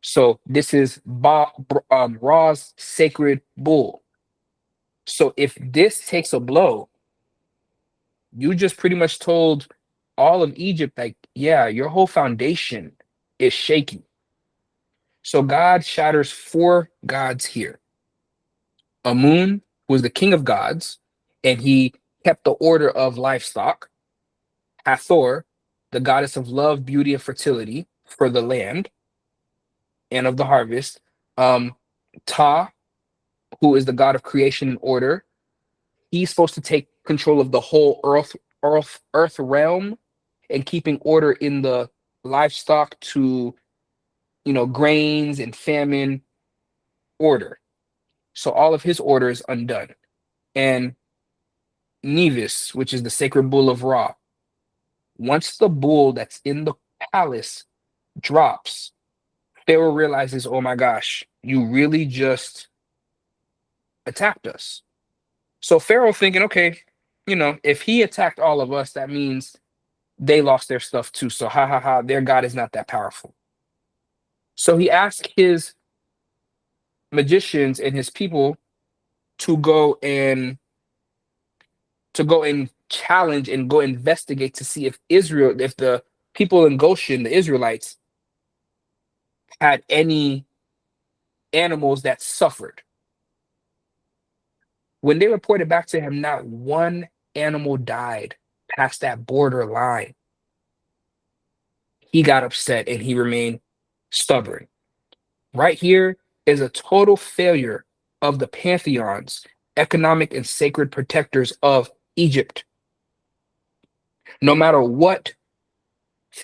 So this is Ra's sacred bull. So if this takes a blow, you just pretty much told all of Egypt, like, yeah, your whole foundation is shaky. So God shatters 4 gods here. Amun was the king of gods, and he kept the order of livestock. Hathor, the goddess of love, beauty, and fertility for the land and of the harvest. Ta, who is the god of creation and order. He's supposed to take control of the whole earth realm and keeping order in the livestock to, grains and famine order. So all of his order is undone. And Nevis, which is the sacred bull of Ra. Once the bull that's in the palace drops, Pharaoh realizes, oh my gosh, you really just attacked us. So Pharaoh thinking, okay, if he attacked all of us, that means they lost their stuff too. So ha ha ha, their God is not that powerful. So he asked his magicians and his people to go and challenge and go investigate to see if the people in Goshen, the Israelites, had any animals that suffered. When they reported back to him, not one animal died past that border line. He got upset and he remained stubborn. Right here is a total failure of the pantheons, economic and sacred protectors of Egypt. No matter what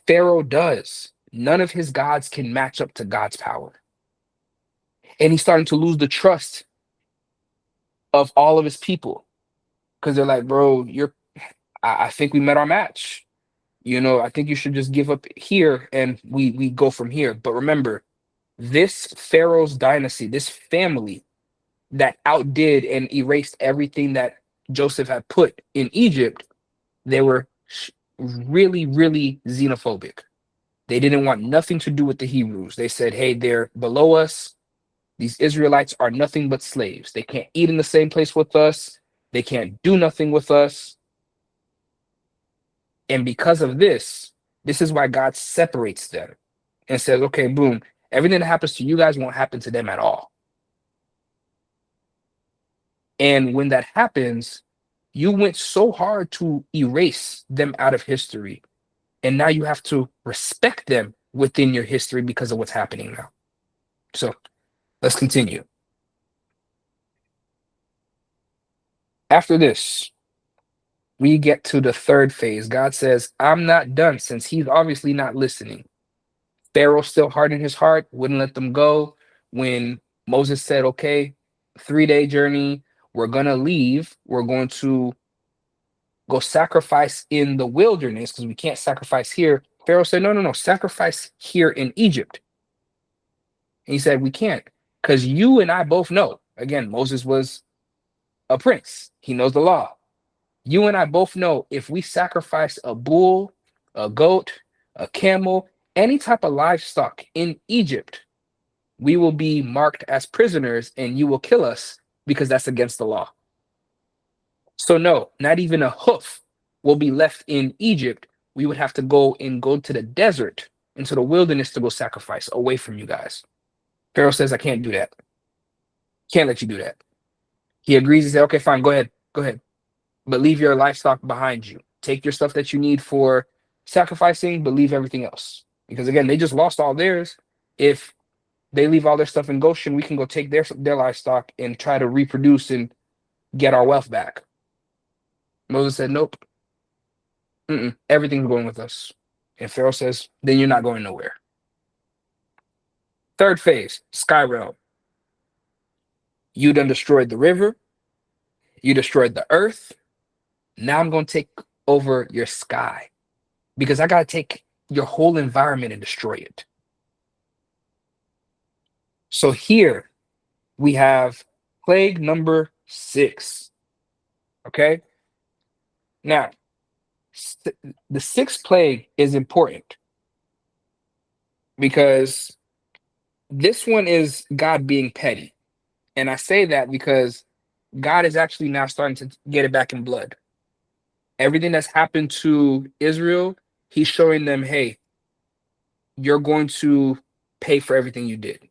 Pharaoh does, none of his gods can match up to God's power. And he's starting to lose the trust of all of his people because they're like, bro, I think we met our match. I think you should just give up here and we go from here. But remember, this Pharaoh's dynasty, this family that outdid and erased everything that Joseph had put in Egypt, they were really, really xenophobic. They didn't want nothing to do with the Hebrews. They said, hey, they're below us. These Israelites are nothing but slaves. They can't eat in the same place with us. They can't do nothing with us. And because of this is why God separates them and says, okay, boom, everything that happens to you guys won't happen to them at all. And when that happens, you went so hard to erase them out of history. And now you have to respect them within your history because of what's happening now. So let's continue. After this, we get to the third phase. God says, I'm not done, since he's obviously not listening. Pharaoh still hardened his heart, wouldn't let them go. When Moses said, okay, 3-day journey, we're going to leave. We're going to go sacrifice in the wilderness because we can't sacrifice here. Pharaoh said, no, no, no, sacrifice here in Egypt. And he said, we can't, because you and I both know. Again, Moses was a prince. He knows the law. You and I both know if we sacrifice a bull, a goat, a camel, any type of livestock in Egypt, we will be marked as prisoners and you will kill us because that's against the law. So no, not even a hoof will be left in Egypt. We would have to go to the desert, into the wilderness to go sacrifice away from you guys. Pharaoh says, I can't do that. Can't let you do that. He agrees. He said, okay, fine, go ahead. Go ahead. But leave your livestock behind you. Take your stuff that you need for sacrificing, but leave everything else. Because again, they just lost all theirs. If they leave all their stuff in Goshen, we can go take their livestock and try to reproduce and get our wealth back. Moses said, nope. Everything's going with us. And Pharaoh says, then you're not going nowhere. Third phase, sky realm. You done destroyed the river. You destroyed the earth. Now I'm going to take over your sky because I got to take your whole environment and destroy it. So here we have plague number 6. Okay. Now, the 6th plague is important because this one is God being petty. And I say that because God is actually now starting to get it back in blood. Everything that's happened to Israel, he's showing them, hey, you're going to pay for everything you did.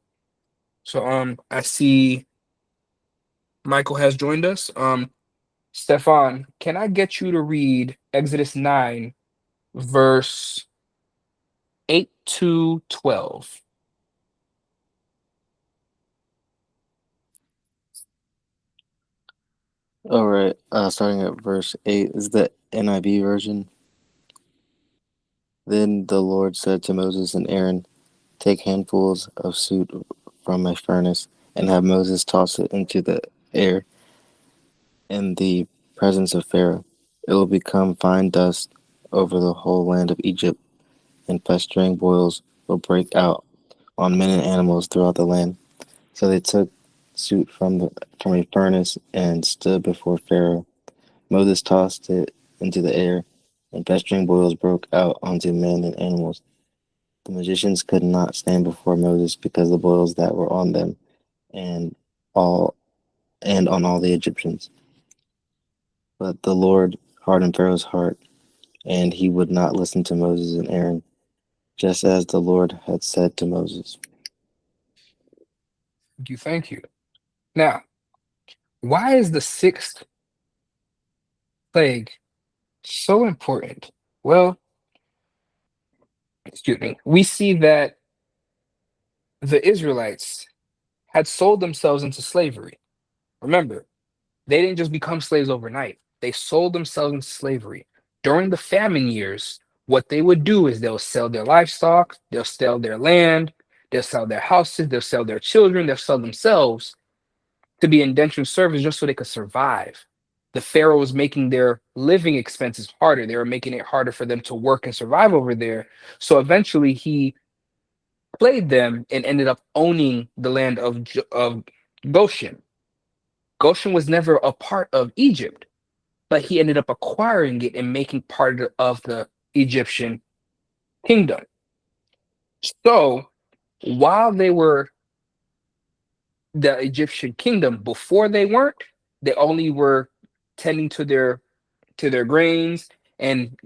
So I see Michael has joined us. Stefan, can I get you to read Exodus 9, verse 8 to 12? All right. Starting at verse 8 is the NIV version. Then the Lord said to Moses and Aaron, take handfuls of soot from a furnace and have Moses toss it into the air. And the presence of Pharaoh. It will become fine dust over the whole land of Egypt, and festering boils will break out on men and animals throughout the land. So they took suit from a furnace and stood before Pharaoh. Moses tossed it into the air, and festering boils broke out onto men and animals. The magicians could not stand before Moses because of the boils that were on them and all and on all the Egyptians. But the Lord hardened Pharaoh's heart, and he would not listen to Moses and Aaron, just as the Lord had said to Moses. Thank you. Thank you. Now, why is the sixth plague so important? Well, excuse me. We see that the Israelites had sold themselves into slavery. Remember, they didn't just become slaves overnight. They sold themselves into slavery. During the famine years, what they would do is they'll sell their livestock, they'll sell their land, they'll sell their houses, they'll sell their children, they'll sell themselves to be indentured service just so they could survive. The Pharaoh was making their living expenses harder. They were making it harder for them to work and survive over there. So eventually he played them and ended up owning the land of Goshen. Goshen was never a part of Egypt, but he ended up acquiring it and making part of the Egyptian kingdom. So while they were the Egyptian kingdom, before they weren't, they only were tending to their grains, and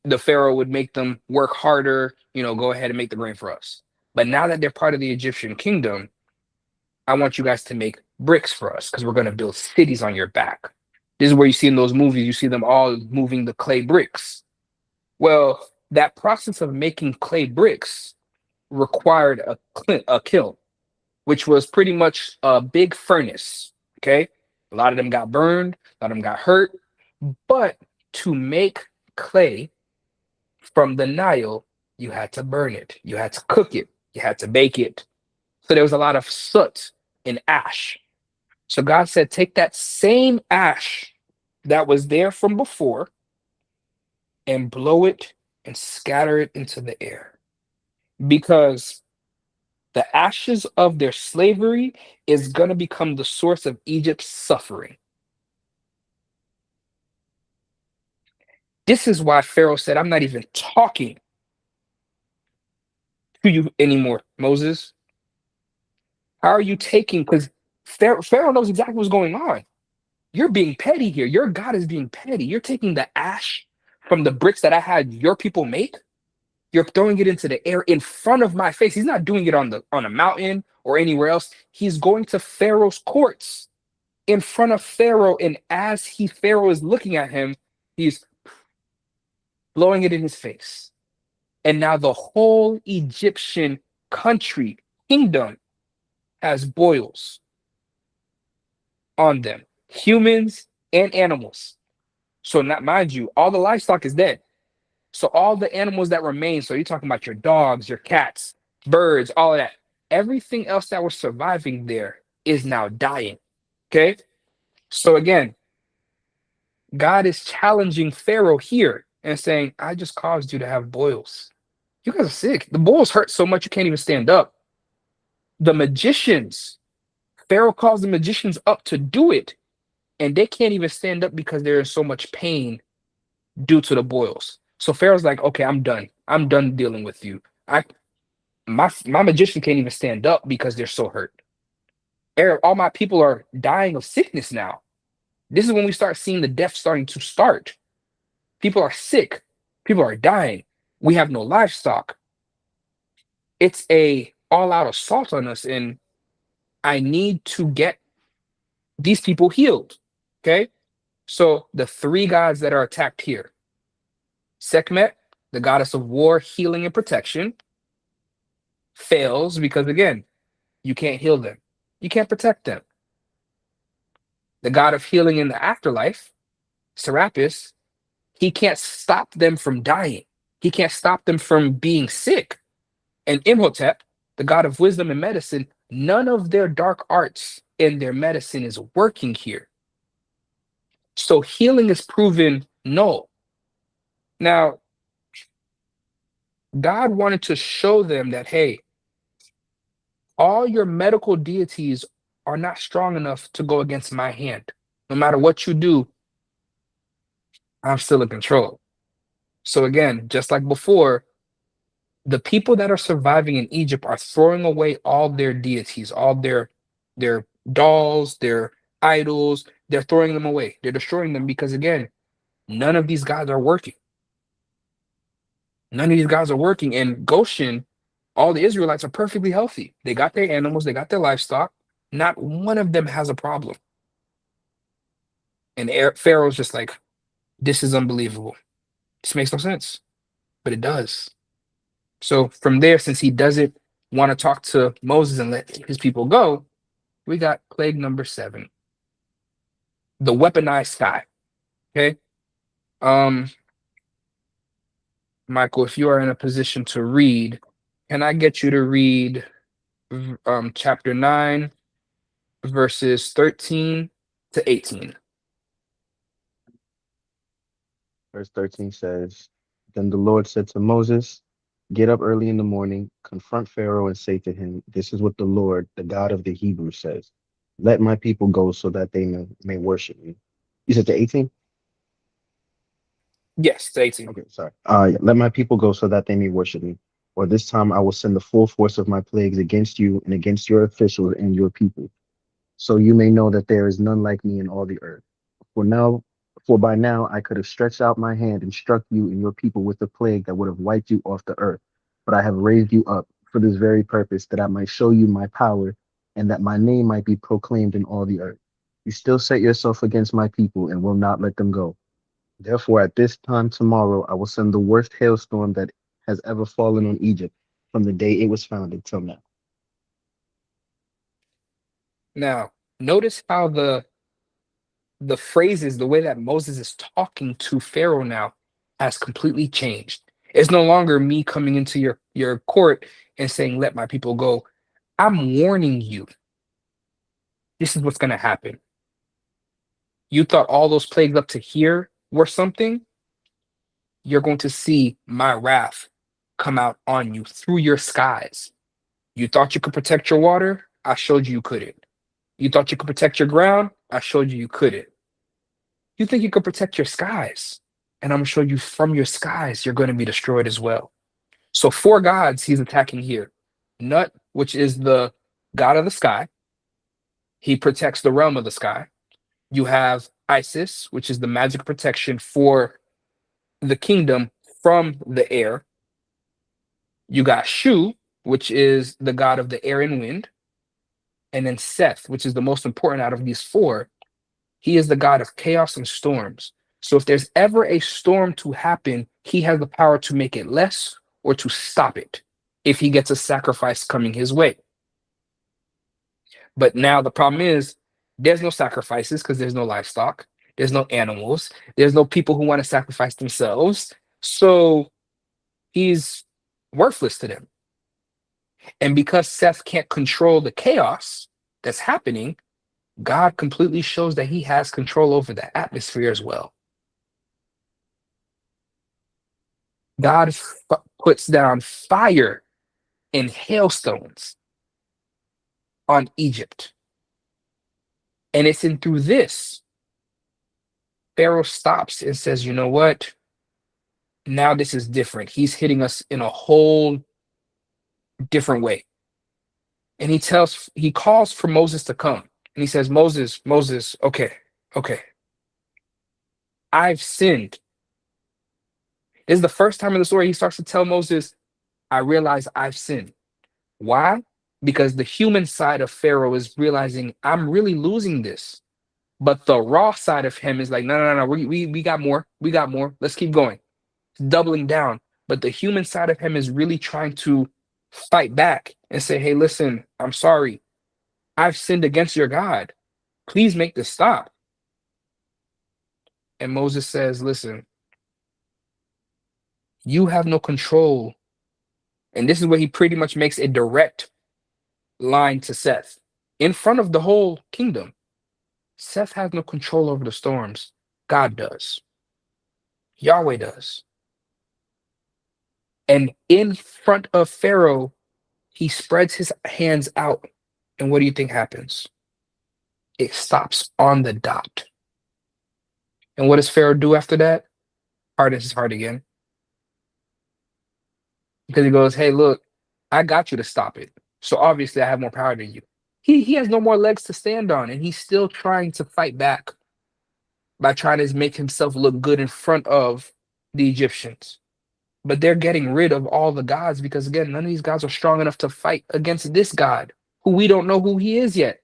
the Pharaoh would make them work harder, go ahead and make the grain for us. But now that they're part of the Egyptian kingdom, I want you guys to make bricks for us because we're going to build cities on your back. This is where you see in those movies, you see them all moving the clay bricks. Well, that process of making clay bricks required a kiln, which was pretty much a big furnace. Okay. A lot of them got burned, a lot of them got hurt. But to make clay from the Nile, you had to burn it, you had to cook it, you had to bake it. So there was a lot of soot and ash. So God said, take that same ash that was there from before and blow it and scatter it into the air. Because the ashes of their slavery is going to become the source of Egypt's suffering. This is why Pharaoh said, I'm not even talking to you anymore, Moses. How are you taking? Because Pharaoh knows exactly what's going on. You're being petty here. Your God is being petty. You're taking the ash from the bricks that I had your people make. You're throwing it into the air in front of my face. He's not doing it on a mountain or anywhere else. He's going to Pharaoh's courts in front of Pharaoh. And as Pharaoh is looking at him, he's blowing it in his face. And now the whole Egyptian country, kingdom, has boils on them, humans and animals. So, not mind you, all the livestock is dead. So, all the animals that remain, so you're talking about your dogs, your cats, birds, all of that, everything else that was surviving there is now dying. Okay. So, again, God is challenging Pharaoh here and saying, I just caused you to have boils. You guys are sick. The boils hurt so much you can't even stand up. The magicians, Pharaoh calls the magicians up to do it, and they can't even stand up because they're in so much pain due to the boils. So Pharaoh's like, okay, I'm done. I'm done dealing with you. My magician can't even stand up because they're so hurt. All my people are dying of sickness now. This is when we start seeing the death starting to start. People are sick. People are dying. We have no livestock. It's a all-out assault on us, and I need to get these people healed. Okay. So the three gods that are attacked here, Sekhmet, the goddess of war, healing, and protection, fails because, again, you can't heal them. You can't protect them. The god of healing in the afterlife, Serapis, he can't stop them from dying. He can't stop them from being sick. And Imhotep, the god of wisdom and medicine, none of their dark arts and their medicine is working here. So healing is proven null. Now, God wanted to show them that, hey, all your medical deities are not strong enough to go against my hand. No matter what you do, I'm still in control. So again, just like before, the people that are surviving in Egypt are throwing away all their deities, all their dolls, their idols. They're throwing them away. They're destroying them because again, none of these gods are working. None of these guys are working. In Goshen, all the Israelites are perfectly healthy. They got their animals, they got their livestock. Not one of them has a problem. And Pharaoh's just like, this is unbelievable. This makes no sense, but it does. So from there, since he doesn't want to talk to Moses and let his people go, we got plague number 7, the weaponized sky. Okay. Um, Michael, if you are in a position to read, can I get you to read chapter 9, verses 13 to 18? Verse 13 says, Then the Lord said to Moses, Get up early in the morning, confront Pharaoh, and say to him, This is what the Lord, the God of the Hebrews, says. Let my people go so that they may worship me. You said to 18? Yes, to 18. Okay, sorry. Yeah. Let my people go so that they may worship me. Or this time I will send the full force of my plagues against you and against your officials and your people, so you may know that there is none like me in all the earth. For now, for by now I could have stretched out my hand and struck you and your people with a plague that would have wiped you off the earth. But I have raised you up for this very purpose, that I might show you my power and that my name might be proclaimed in all the earth. You still set yourself against my people and will not let them go. Therefore, at this time tomorrow, I will send the worst hailstorm that has ever fallen on Egypt from the day it was founded till now. Now, notice how the phrases, the way that Moses is talking to Pharaoh now has completely changed. It's no longer me coming into your court and saying, let my people go. I'm warning you. This is what's going to happen. You thought all those plagues up to here were something? You're going to see my wrath come out on you through your skies. You thought you could protect your water? I showed you you couldn't. You thought you could protect your ground? I showed you you couldn't. You think you could protect your skies? And I'm going to show you from your skies, you're going to be destroyed as well. So 4 gods he's attacking here. Nut, which is the god of the sky. He protects the realm of the sky. You have Isis, which is the magic protection for the kingdom from the air. You got Shu, which is the god of the air and wind. And then Seth, which is the most important out of these 4. He is the god of chaos and storms. So if there's ever a storm to happen, he has the power to make it less or to stop it if he gets a sacrifice coming his way. But now the problem is there's no sacrifices because there's no livestock, there's no animals, there's no people who want to sacrifice themselves. So he's worthless to them. And because Seth can't control the chaos that's happening, God completely shows that he has control over the atmosphere as well. God puts down fire and hailstones on Egypt. And it's in through this, Pharaoh stops and says, you know what? Now this is different. He's hitting us in a whole different way. And he calls for Moses to come. And he says, Moses, okay. I've sinned. This is the first time in the story he starts to tell Moses, I realize I've sinned. Why? Because the human side of Pharaoh is realizing I'm really losing this. But the raw side of him is like, no. We got more. We got more. Let's keep going. Doubling down. But the human side of him is really trying to fight back and say, hey, listen, I'm sorry. I've sinned against your God. Please make this stop. And Moses says, listen, you have no control. And this is where he pretty much makes a direct line to Seth in front of the whole kingdom. Seth has no control over the storms. God does. Yahweh does. And in front of Pharaoh, he spreads his hands out. And what do you think happens? It stops on the dot. And what does Pharaoh do after that? Hardens his heart again. Because he goes, hey, look, I got you to stop it. So obviously I have more power than you. He has no more legs to stand on, and he's still trying to fight back by trying to make himself look good in front of the Egyptians. But they're getting rid of all the gods because, again, none of these gods are strong enough to fight against this God, who we don't know who he is yet.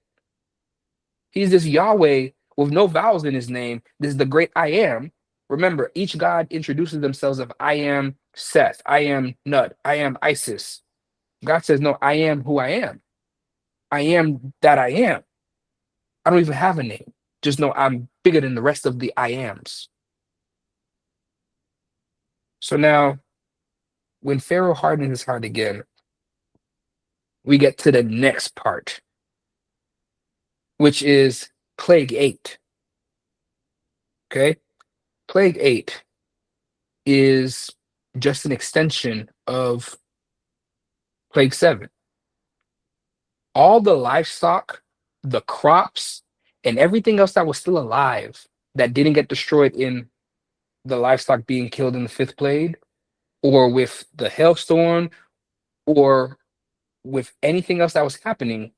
He's this Yahweh with no vowels in his name. This is the great I am. Remember, each god introduces themselves of I am Seth, I am Nut, I am Isis. God says, no, I am who I am. I am that I am. I don't even have a name. Just know I'm bigger than the rest of the I ams. So now, when Pharaoh hardened his heart again, we get to the next part, which is plague 8. Okay? Plague 8 is just an extension of plague 7. All the livestock, the crops, and everything else that was still alive that didn't get destroyed in the livestock being killed in the 5th plague, or with the hailstorm, or with anything else that was happening,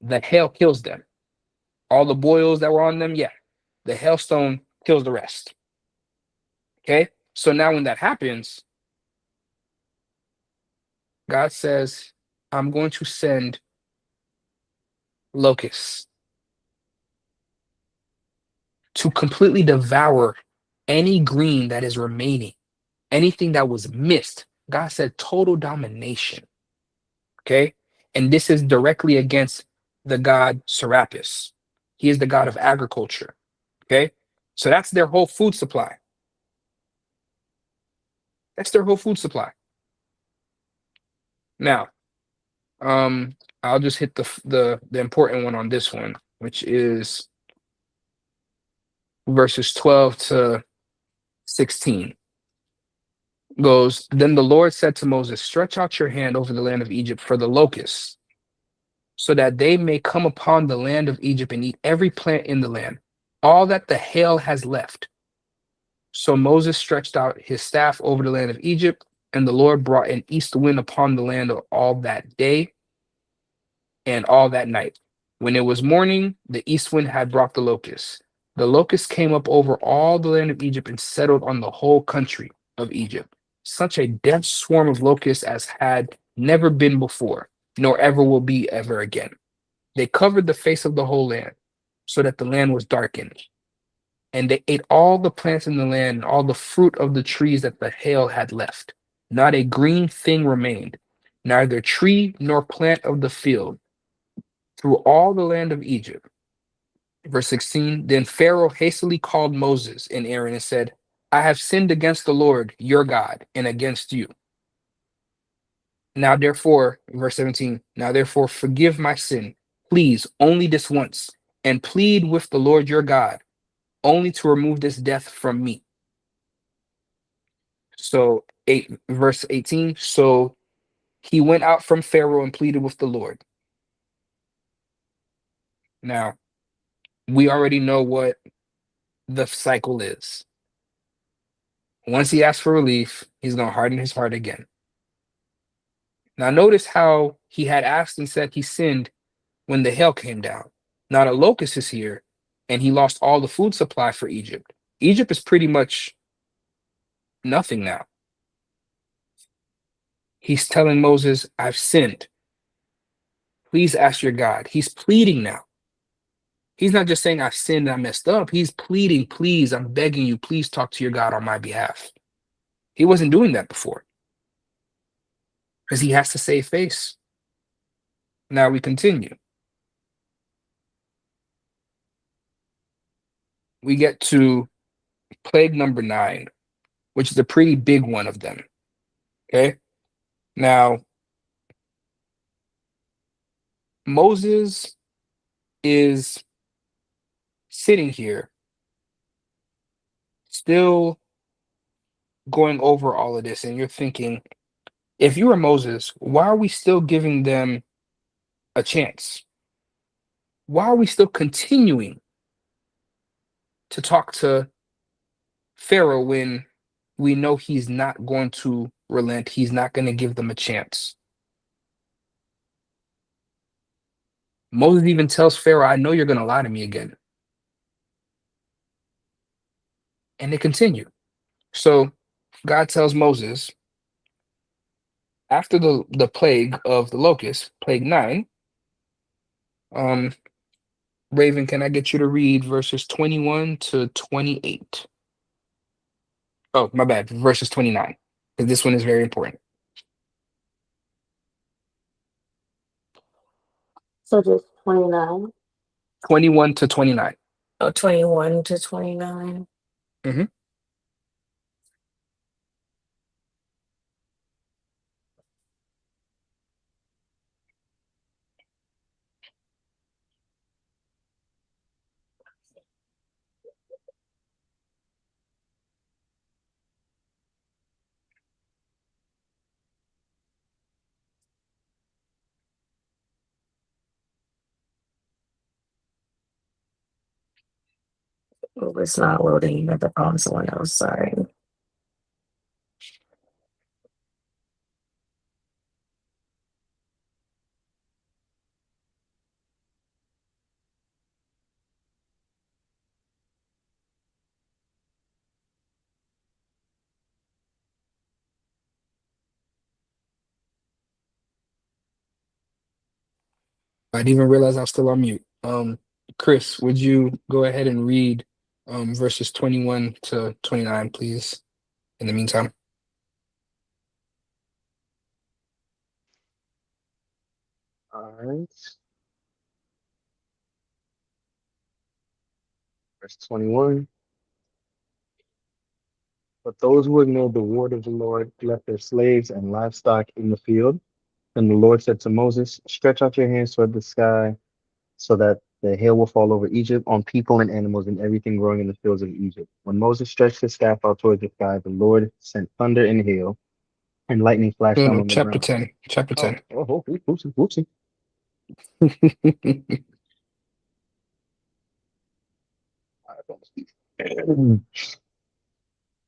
the hail kills them. All the boils that were on them, yeah, the hailstone kills the rest. Okay? So now when that happens, God says, I'm going to send locusts to completely devour any green that is remaining, anything that was missed. God said total domination. Okay? And this is directly against the god Serapis. He is the god of agriculture. Okay? So that's their whole food supply. That's their whole food supply. Now, I'll just hit the important one on this one, which is verses 12 to 16. Goes, then the Lord said to Moses, stretch out your hand over the land of Egypt for the locusts, so that they may come upon the land of Egypt and eat every plant in the land, all that the hail has left. So Moses stretched out his staff over the land of Egypt, and the Lord brought an east wind upon the land all that day and all that night. When it was morning, the east wind had brought the locusts. The locusts came up over all the land of Egypt and settled on the whole country of Egypt. Such a dense swarm of locusts as had never been before, nor ever will be ever again. They covered the face of the whole land, so that the land was darkened. And they ate all the plants in the land and all the fruit of the trees that the hail had left. Not a green thing remained, neither tree nor plant of the field, through all the land of Egypt. Verse 16, then Pharaoh hastily called Moses and Aaron and said, I have sinned against the Lord your God and against you. Now therefore, verse 17, now therefore forgive my sin, please, only this once, and plead with the Lord your God, only to remove this death from me. So verse 18, so he went out from Pharaoh and pleaded with the Lord. Now, we already know what the cycle is. Once he asks for relief, he's going to harden his heart again. Now, notice how he had asked and said he sinned when the hail came down. Not a locust is here, and he lost all the food supply for Egypt. Egypt is pretty much nothing now. He's telling Moses, I've sinned. Please ask your God. He's pleading now. He's not just saying I've sinned and I messed up. He's pleading, please, I'm begging you, please talk to your God on my behalf. He wasn't doing that before because he has to save face. Now we continue. We get to plague number 9, which is a pretty big one of them. Okay. Now, Moses is sitting here still going over all of this and you're thinking, if you were Moses, why are we still giving them a chance? Why are we still continuing to talk to Pharaoh when we know he's not going to relent? He's not going to give them a chance. Moses even tells Pharaoh, I know you're going to lie to me again. And they continue. So God tells Moses, after the plague of the locust, plague 9, um, Raven, can I get you to read verses 21 to 28? Oh, my bad, verses 29, because this one is very important. So just 29. 21 to 29. Oh, 21 to 29. Mhm. Oh, it's not loading. You have to call someone else. Sorry. I didn't even realize I was still on mute. Chris, would you go ahead and read verses 21 to 29, please, in the meantime? All right. Verse 21. But those who ignored the word of the Lord left their slaves and livestock in the field. And the Lord said to Moses, stretch out your hands toward the sky so that the hail will fall over Egypt on people and animals and everything growing in the fields of Egypt. When Moses stretched his staff out towards the sky, the Lord sent thunder and hail, and lightning flashed No, down no, on the chapter ground. 10. Chapter Oh, 10. oh, whoopsie, whoopsie. I don't speak.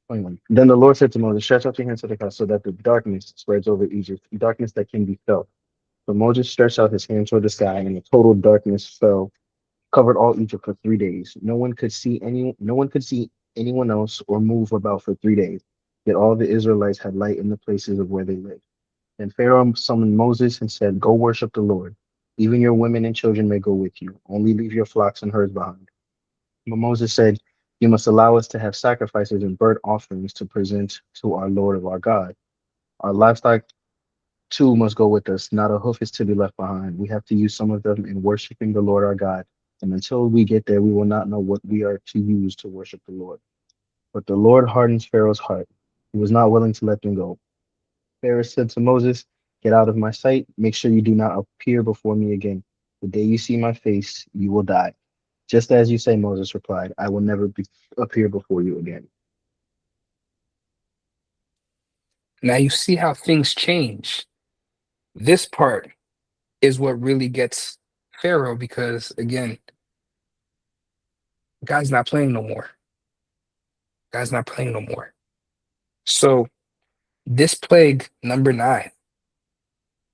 21. Then the Lord said to Moses, stretch out your hands to the sky so that the darkness spreads over Egypt, darkness that can be felt. So Moses stretched out his hand toward the sky, and a total darkness fell, covered all Egypt for 3 days. No one could see anyone else or move about for 3 days. Yet all the Israelites had light in the places of where they lived. Then Pharaoh summoned Moses and said, go worship the Lord. Even your women and children may go with you. Only leave your flocks and herds behind. But Moses said, you must allow us to have sacrifices and burnt offerings to present to our Lord of our God. Our livestock too must go with us. Not a hoof is to be left behind. We have to use some of them in worshiping the Lord our God. And until we get there, we will not know what we are to use to worship the Lord. But the Lord hardens Pharaoh's heart. He was not willing to let them go. Pharaoh said to Moses, get out of my sight. Make sure you do not appear before me again. The day you see my face, you will die. Just as you say, Moses replied, I will never appear before you again. Now you see how things change. This part is what really gets Pharaoh because, again, God's not playing no more. God's not playing no more. So this plague, number 9,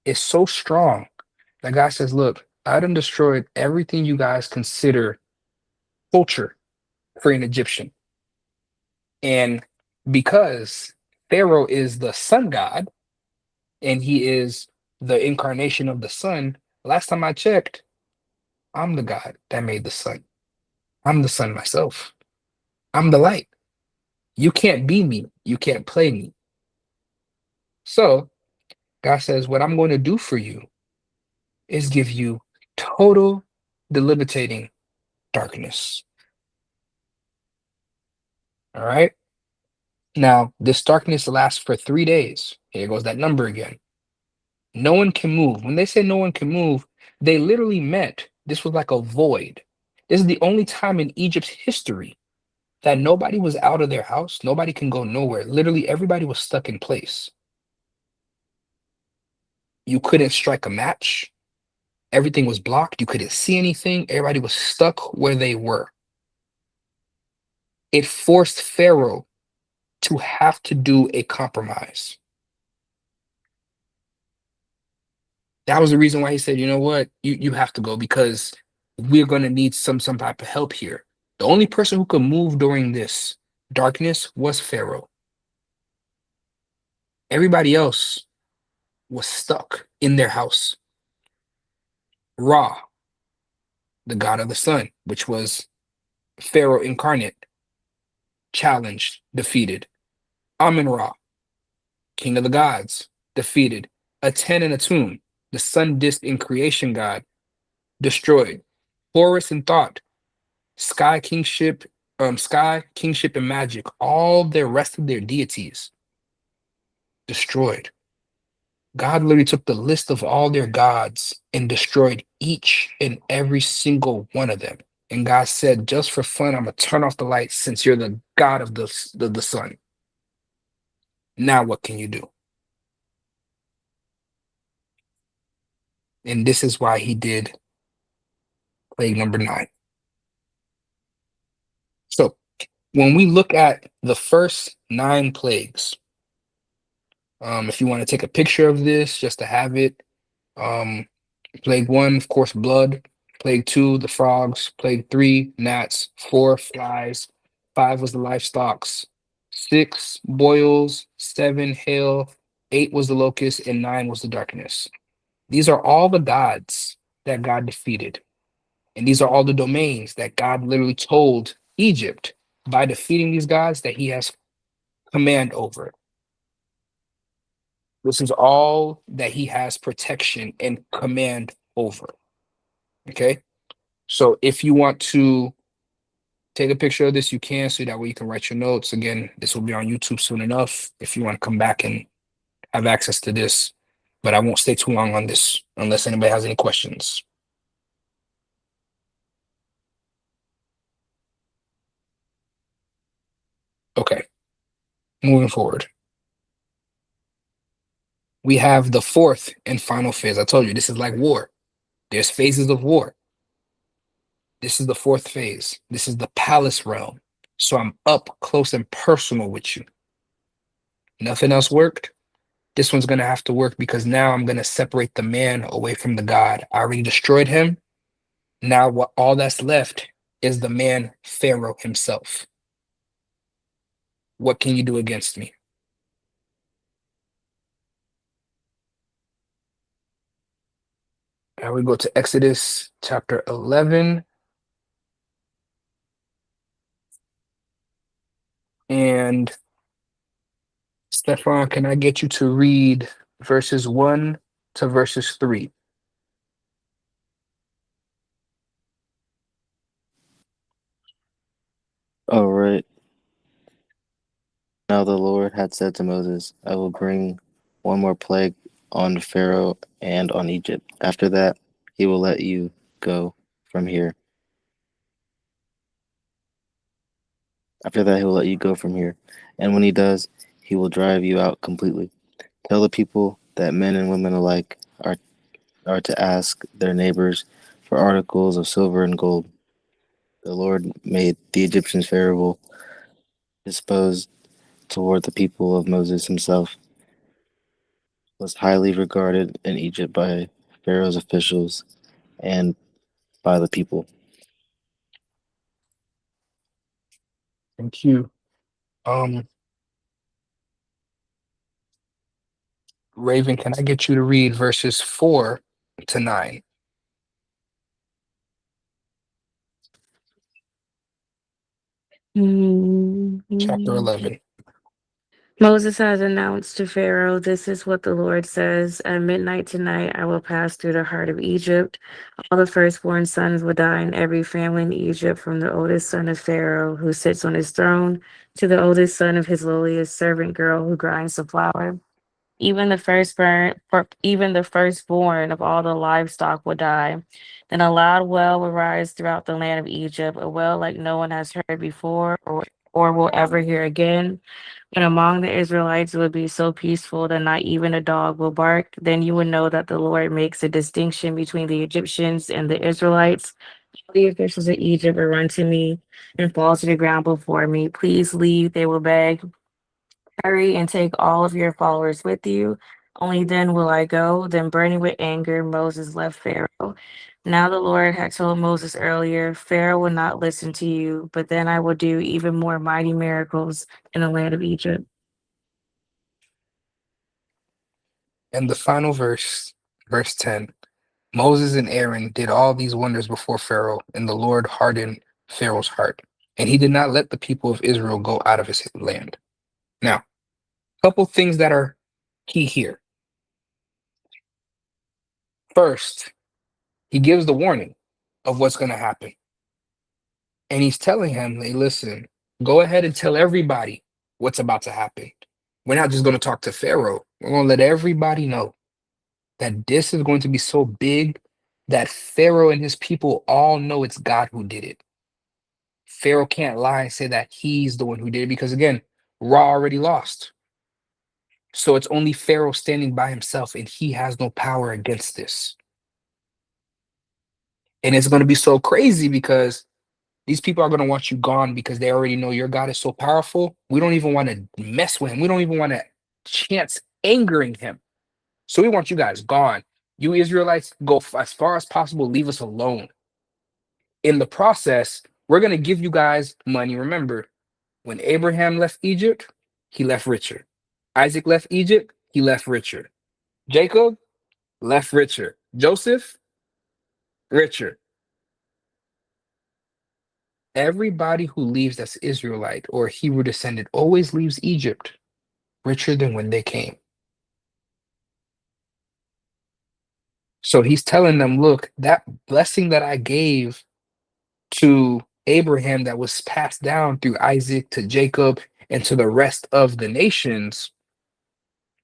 is so strong that God says, look, I done destroyed everything you guys consider culture for an Egyptian. And because Pharaoh is the sun god and he is the incarnation of the sun, last time I checked, I'm the God that made the sun. I'm the sun myself. I'm the light. You can't be me. You can't play me. So God says, what I'm going to do for you is give you total debilitating darkness. All right. Now, this darkness lasts for 3 days. Here goes that number again. No one can move. When they say no one can move, they literally meant this was like a void. This is the only time in Egypt's history that nobody was out of their house. Nobody can go nowhere. Literally, everybody was stuck in place. You couldn't strike a match. Everything was blocked. You couldn't see anything. Everybody was stuck where they were. It forced Pharaoh to have to do a compromise. That was the reason why he said, you know what, you have to go because we're going to need some type of help here. The only person who could move during this darkness was Pharaoh. Everybody else was stuck in their house. Ra, the god of the sun, which was Pharaoh incarnate, challenged, defeated. Amun Ra, king of the gods, defeated. Aten and Atum, the sun disk in creation god, destroyed. Horus and Thought, sky kingship and magic, all the rest of their deities destroyed. God literally took the list of all their gods and destroyed each and every single one of them. And God said, just for fun, I'm gonna turn off the lights since you're the God of the sun. Now what can you do? And this is why he did plague number 9. So when we look at the first 9 plagues, if you want to take a picture of this just to have it, plague 1, of course, blood. Plague 2, the frogs. Plague 3, gnats. 4, flies. 5 was the livestock. 6, boils. 7, hail. 8 was the locust, and 9 was the darkness. These are all the gods that God defeated. And these are all the domains that God literally told Egypt by defeating these gods that he has command over. This is all that he has protection and command over. Okay. So if you want to take a picture of this, you can, so that way you can write your notes. Again, this will be on YouTube soon enough if you want to come back and have access to this. But I won't stay too long on this unless anybody has any questions. Okay. Moving forward. We have the 4th and final phase. I told you this is like war. There's phases of war. This is the 4th phase. This is the palace realm. So I'm up close and personal with you. Nothing else worked. This one's going to have to work because now I'm going to separate the man away from the God. I already destroyed him. Now what all that's left is the man Pharaoh himself. What can you do against me? Now we go to Exodus chapter 11. And Stefan, can I get you to read verses 1 to verses 3? All right. Now the Lord had said to Moses, I will bring one more plague on Pharaoh and on Egypt. After that, he will let you go from here. After that, he will let you go from here. And when he does, he will drive you out completely. Tell the people that men and women alike are to ask their neighbors for articles of silver and gold. The Lord made the Egyptians favorable, disposed toward the people of Moses himself, was highly regarded in Egypt by Pharaoh's officials and by the people. Thank you. Raven, can I get you to read verses 4 to 9? Chapter Mhm. 11. Moses has announced to Pharaoh, this is what the Lord says. At midnight tonight, I will pass through the heart of Egypt. All the firstborn sons will die in every family in Egypt, from the oldest son of Pharaoh, who sits on his throne, to the oldest son of his lowliest servant girl who grinds the flour. Even the firstborn of all the livestock will die. Then a loud wail will rise throughout the land of Egypt, a wail like no one has heard before or will ever hear again. And among the Israelites it would be so peaceful that not even a dog will bark. Then you would know that the Lord makes a distinction between the Egyptians and the Israelites. The officials of Egypt will run to me and fall to the ground before me. Please leave, they will beg. Hurry and take all of your followers with you. Only then will I go. Then, burning with anger, Moses left Pharaoh. Now, the Lord had told Moses earlier, Pharaoh will not listen to you, but then I will do even more mighty miracles in the land of Egypt. And the final verse, verse 10. Moses and Aaron did all these wonders before Pharaoh, and the Lord hardened Pharaoh's heart, and he did not let the people of Israel go out of his land. Now, a couple things that are key here. First, he gives the warning of what's going to happen. And he's telling him, hey, listen, go ahead and tell everybody what's about to happen. We're not just going to talk to Pharaoh. We're going to let everybody know that this is going to be so big that Pharaoh and his people all know it's God who did it. Pharaoh can't lie and say that he's the one who did it because, again, Ra already lost. So it's only Pharaoh standing by himself, and he has no power against this. And it's going to be so crazy because these people are going to want you gone because they already know your God is so powerful. We don't even want to mess with him. We don't even want to chance angering him. So we want you guys gone. You Israelites, go as far as possible, leave us alone. In the process, we're going to give you guys money. Remember, when Abraham left Egypt, he left richer. Isaac left Egypt, he left richer. Jacob left richer. Joseph, richer. Everybody who leaves that's Israelite or Hebrew descendant always leaves Egypt richer than when they came. So he's telling them, look, that blessing that I gave to Abraham that was passed down through Isaac to Jacob and to the rest of the nations,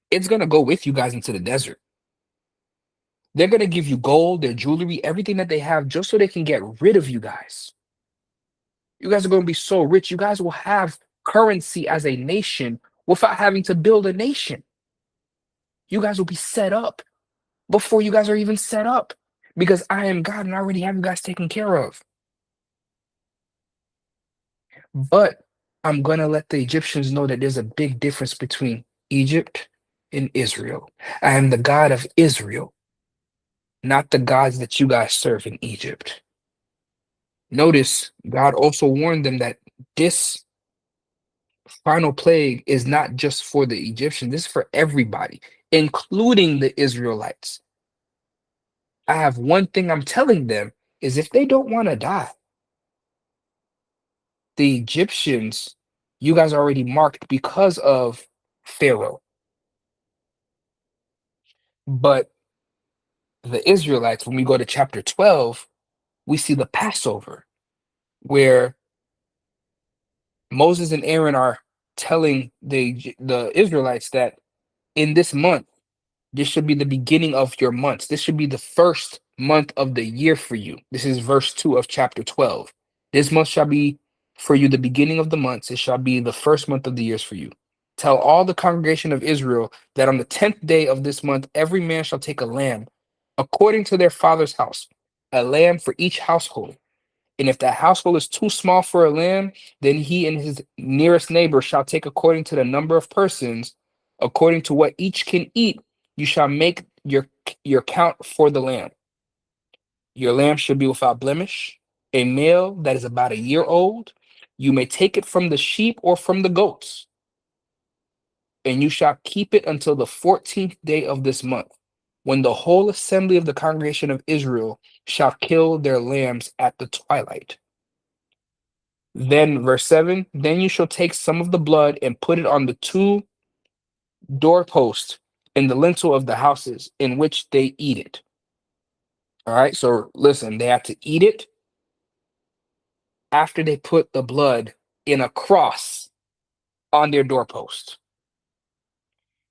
it's going to go with you guys into the desert. They're going to give you gold, their jewelry, everything that they have just so they can get rid of you guys. You guys are going to be so rich. You guys will have currency as a nation without having to build a nation. You guys will be set up before you guys are even set up because I am God and I already have you guys taken care of. But I'm going to let the Egyptians know that there's a big difference between Egypt and Israel. I am the God of Israel, not the gods that you guys serve in Egypt. Notice God also warned them that this final plague is not just for the Egyptians, this is for everybody, including the Israelites. I have one thing I'm telling them is if they don't want to die, the Egyptians, you guys are already marked because of Pharaoh. But the Israelites, when we go to chapter 12, we see the Passover, where Moses and Aaron are telling the Israelites that in this month, this should be the beginning of your months. This should be the first month of the year for you. This is verse 2 of chapter 12. This month shall be for you the beginning of the months. It shall be the first month of the years for you. Tell all the congregation of Israel that on the 10th day of this month, every man shall take a lamb according to their father's house, a lamb for each household. And if that household is too small for a lamb, then he and his nearest neighbor shall take according to the number of persons, according to what each can eat, you shall make your count for the lamb. Your lamb should be without blemish, a male that is about a year old. You may take it from the sheep or from the goats, and you shall keep it until the 14th day of this month, when the whole assembly of the congregation of Israel shall kill their lambs at the twilight. Then, verse 7, then you shall take some of the blood and put it on the two doorposts in the lintel of the houses in which they eat it. All right, so listen, they have to eat it after they put the blood in a cross on their doorpost.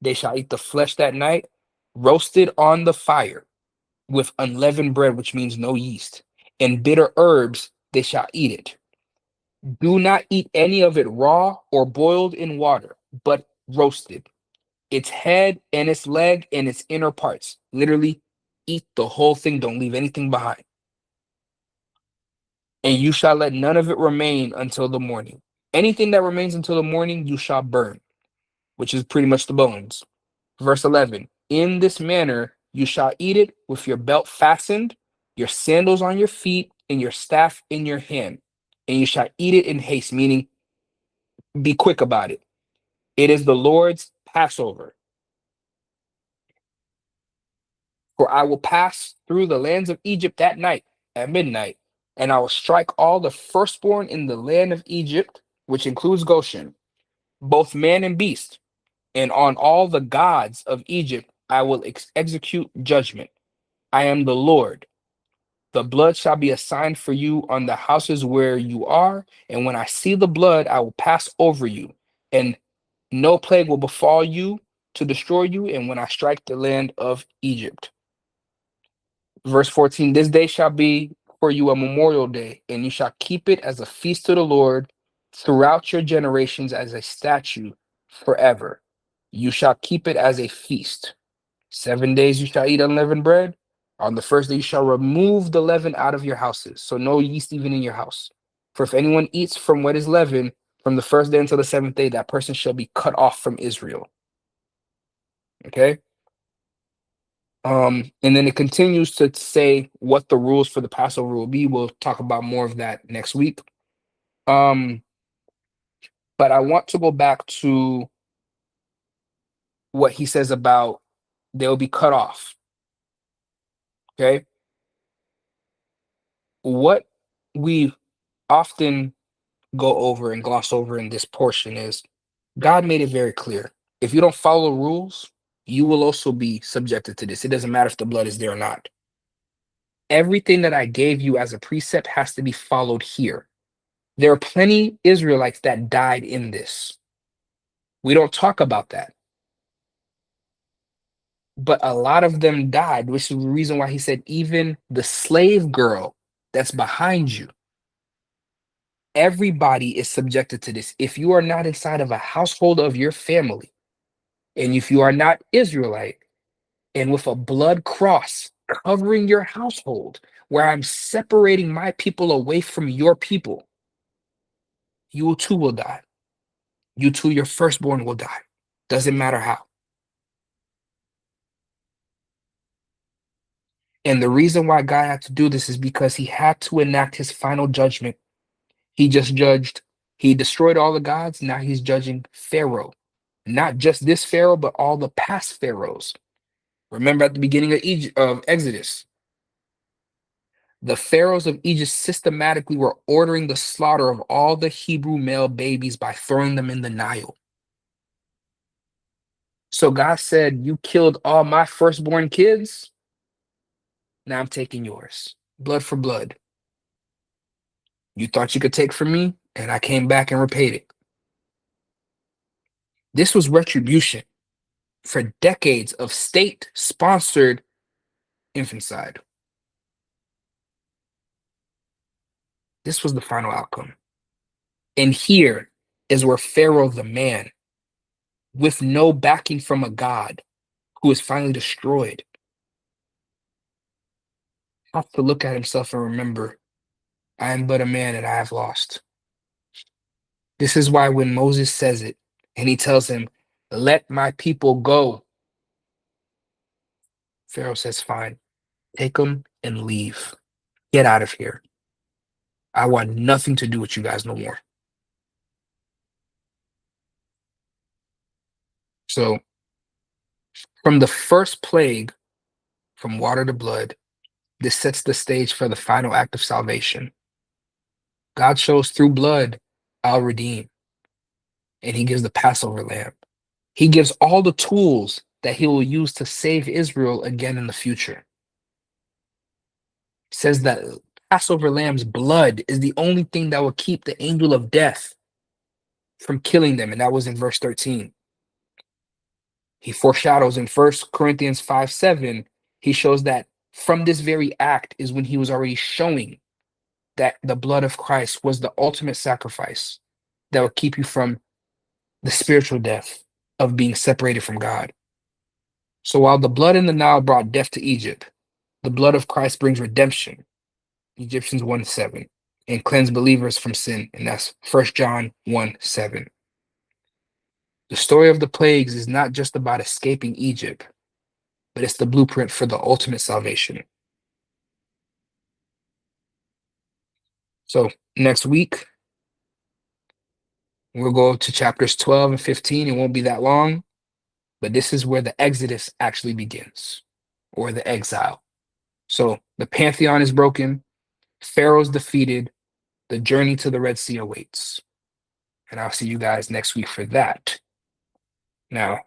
They shall eat the flesh that night, roasted on the fire, with unleavened bread, which means no yeast, and bitter herbs, they shall eat it. Do not eat any of it raw or boiled in water, but roasted. Its head and its leg and its inner parts. Literally, eat the whole thing. Don't leave anything behind. And you shall let none of it remain until the morning. Anything that remains until the morning, you shall burn, which is pretty much the bones. Verse 11, in this manner you shall eat it with your belt fastened, your sandals on your feet, and your staff in your hand. And you shall eat it in haste, meaning be quick about it. It is the Lord's Passover. For I will pass through the lands of Egypt that night at midnight, and I will strike all the firstborn in the land of Egypt, which includes Goshen, both man and beast, and on all the gods of Egypt I will execute judgment. I am the Lord. The blood shall be a sign for you on the houses where you are, and when I see the blood, I will pass over you, and no plague will befall you to destroy you, and when I strike the land of Egypt. Verse 14, this day shall be for you a memorial day, and you shall keep it as a feast to the Lord throughout your generations as a statute forever. You shall keep it as a feast. 7 days you shall eat unleavened bread. On the first day you shall remove the leaven out of your houses, so no yeast even in your house. For if anyone eats from what is leavened from the first day until the seventh day, that person shall be cut off from Israel. Okay? And then it continues to say what the rules for the Passover will be. We'll talk about more of that next week. But I want to go back to what he says about they'll be cut off. Okay. What we often go over and gloss over in this portion is God made it very clear. If you don't follow rules, you will also be subjected to this. It doesn't matter if the blood is there or not. Everything that I gave you as a precept has to be followed here. There are plenty Israelites that died in this. We don't talk about that. But a lot of them died, which is the reason why he said, even the slave girl that's behind you, everybody is subjected to this. If you are not inside of a household of your family, and if you are not Israelite, and with a blood cross covering your household, where I'm separating my people away from your people, you too will die. You too, your firstborn will die. Doesn't matter how. And the reason why God had to do this is because he had to enact his final judgment. He just judged, he destroyed all the gods. Now he's judging Pharaoh. Not just this Pharaoh, but all the past Pharaohs. Remember at the beginning of Exodus, the pharaohs of Egypt systematically were ordering the slaughter of all the Hebrew male babies by throwing them in the Nile. So God said, you killed all my firstborn kids. Now I'm taking yours. Blood for blood. You thought you could take from me, and I came back and repaid it. This was retribution for decades of state-sponsored infanticide. This was the final outcome. And here is where Pharaoh, the man, with no backing from a god who is finally destroyed, has to look at himself and remember, I am but a man and I have lost. This is why when Moses says it and he tells him, let my people go, Pharaoh says, fine, take them and leave. Get out of here. I want nothing to do with you guys no more. So from the first plague, from water to blood, this sets the stage for the final act of salvation. God shows through blood, I'll redeem. And he gives the Passover lamb. He gives all the tools that he will use to save Israel again in the future. Says that Passover lamb's blood is the only thing that will keep the angel of death from killing them. And that was in verse 13. He foreshadows in 1 Corinthians 5:7. He shows that from this very act is when he was already showing that the blood of Christ was the ultimate sacrifice that would keep you from the spiritual death of being separated from God. So while the blood in the Nile brought death to Egypt, the blood of Christ brings redemption, Egyptians 1:7, and cleanse believers from sin, and that's 1 John 1:7. The story of the plagues is not just about escaping Egypt, but it's the blueprint for the ultimate salvation. So next week, we'll go to chapters 12 and 15. It won't be that long, but this is where the Exodus actually begins, or the exile. So the pantheon is broken, Pharaoh's defeated, the journey to the Red Sea awaits. And I'll see you guys next week for that. Now,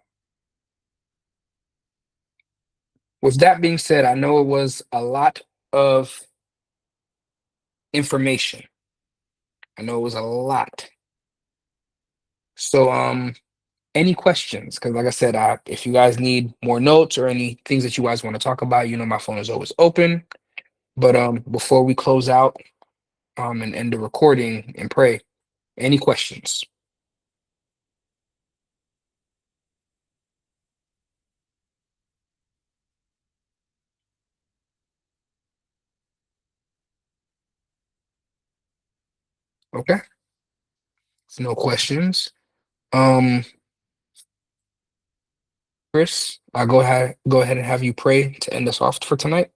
with that being said, I know it was a lot of information. I know it was a lot. So, any questions? Because, like I said, if you guys need more notes or any things that you guys want to talk about, my phone is always open. But before we close out and end the recording and pray, any questions? Okay, no questions. Chris, I'll go ahead and have you pray to end us off for tonight.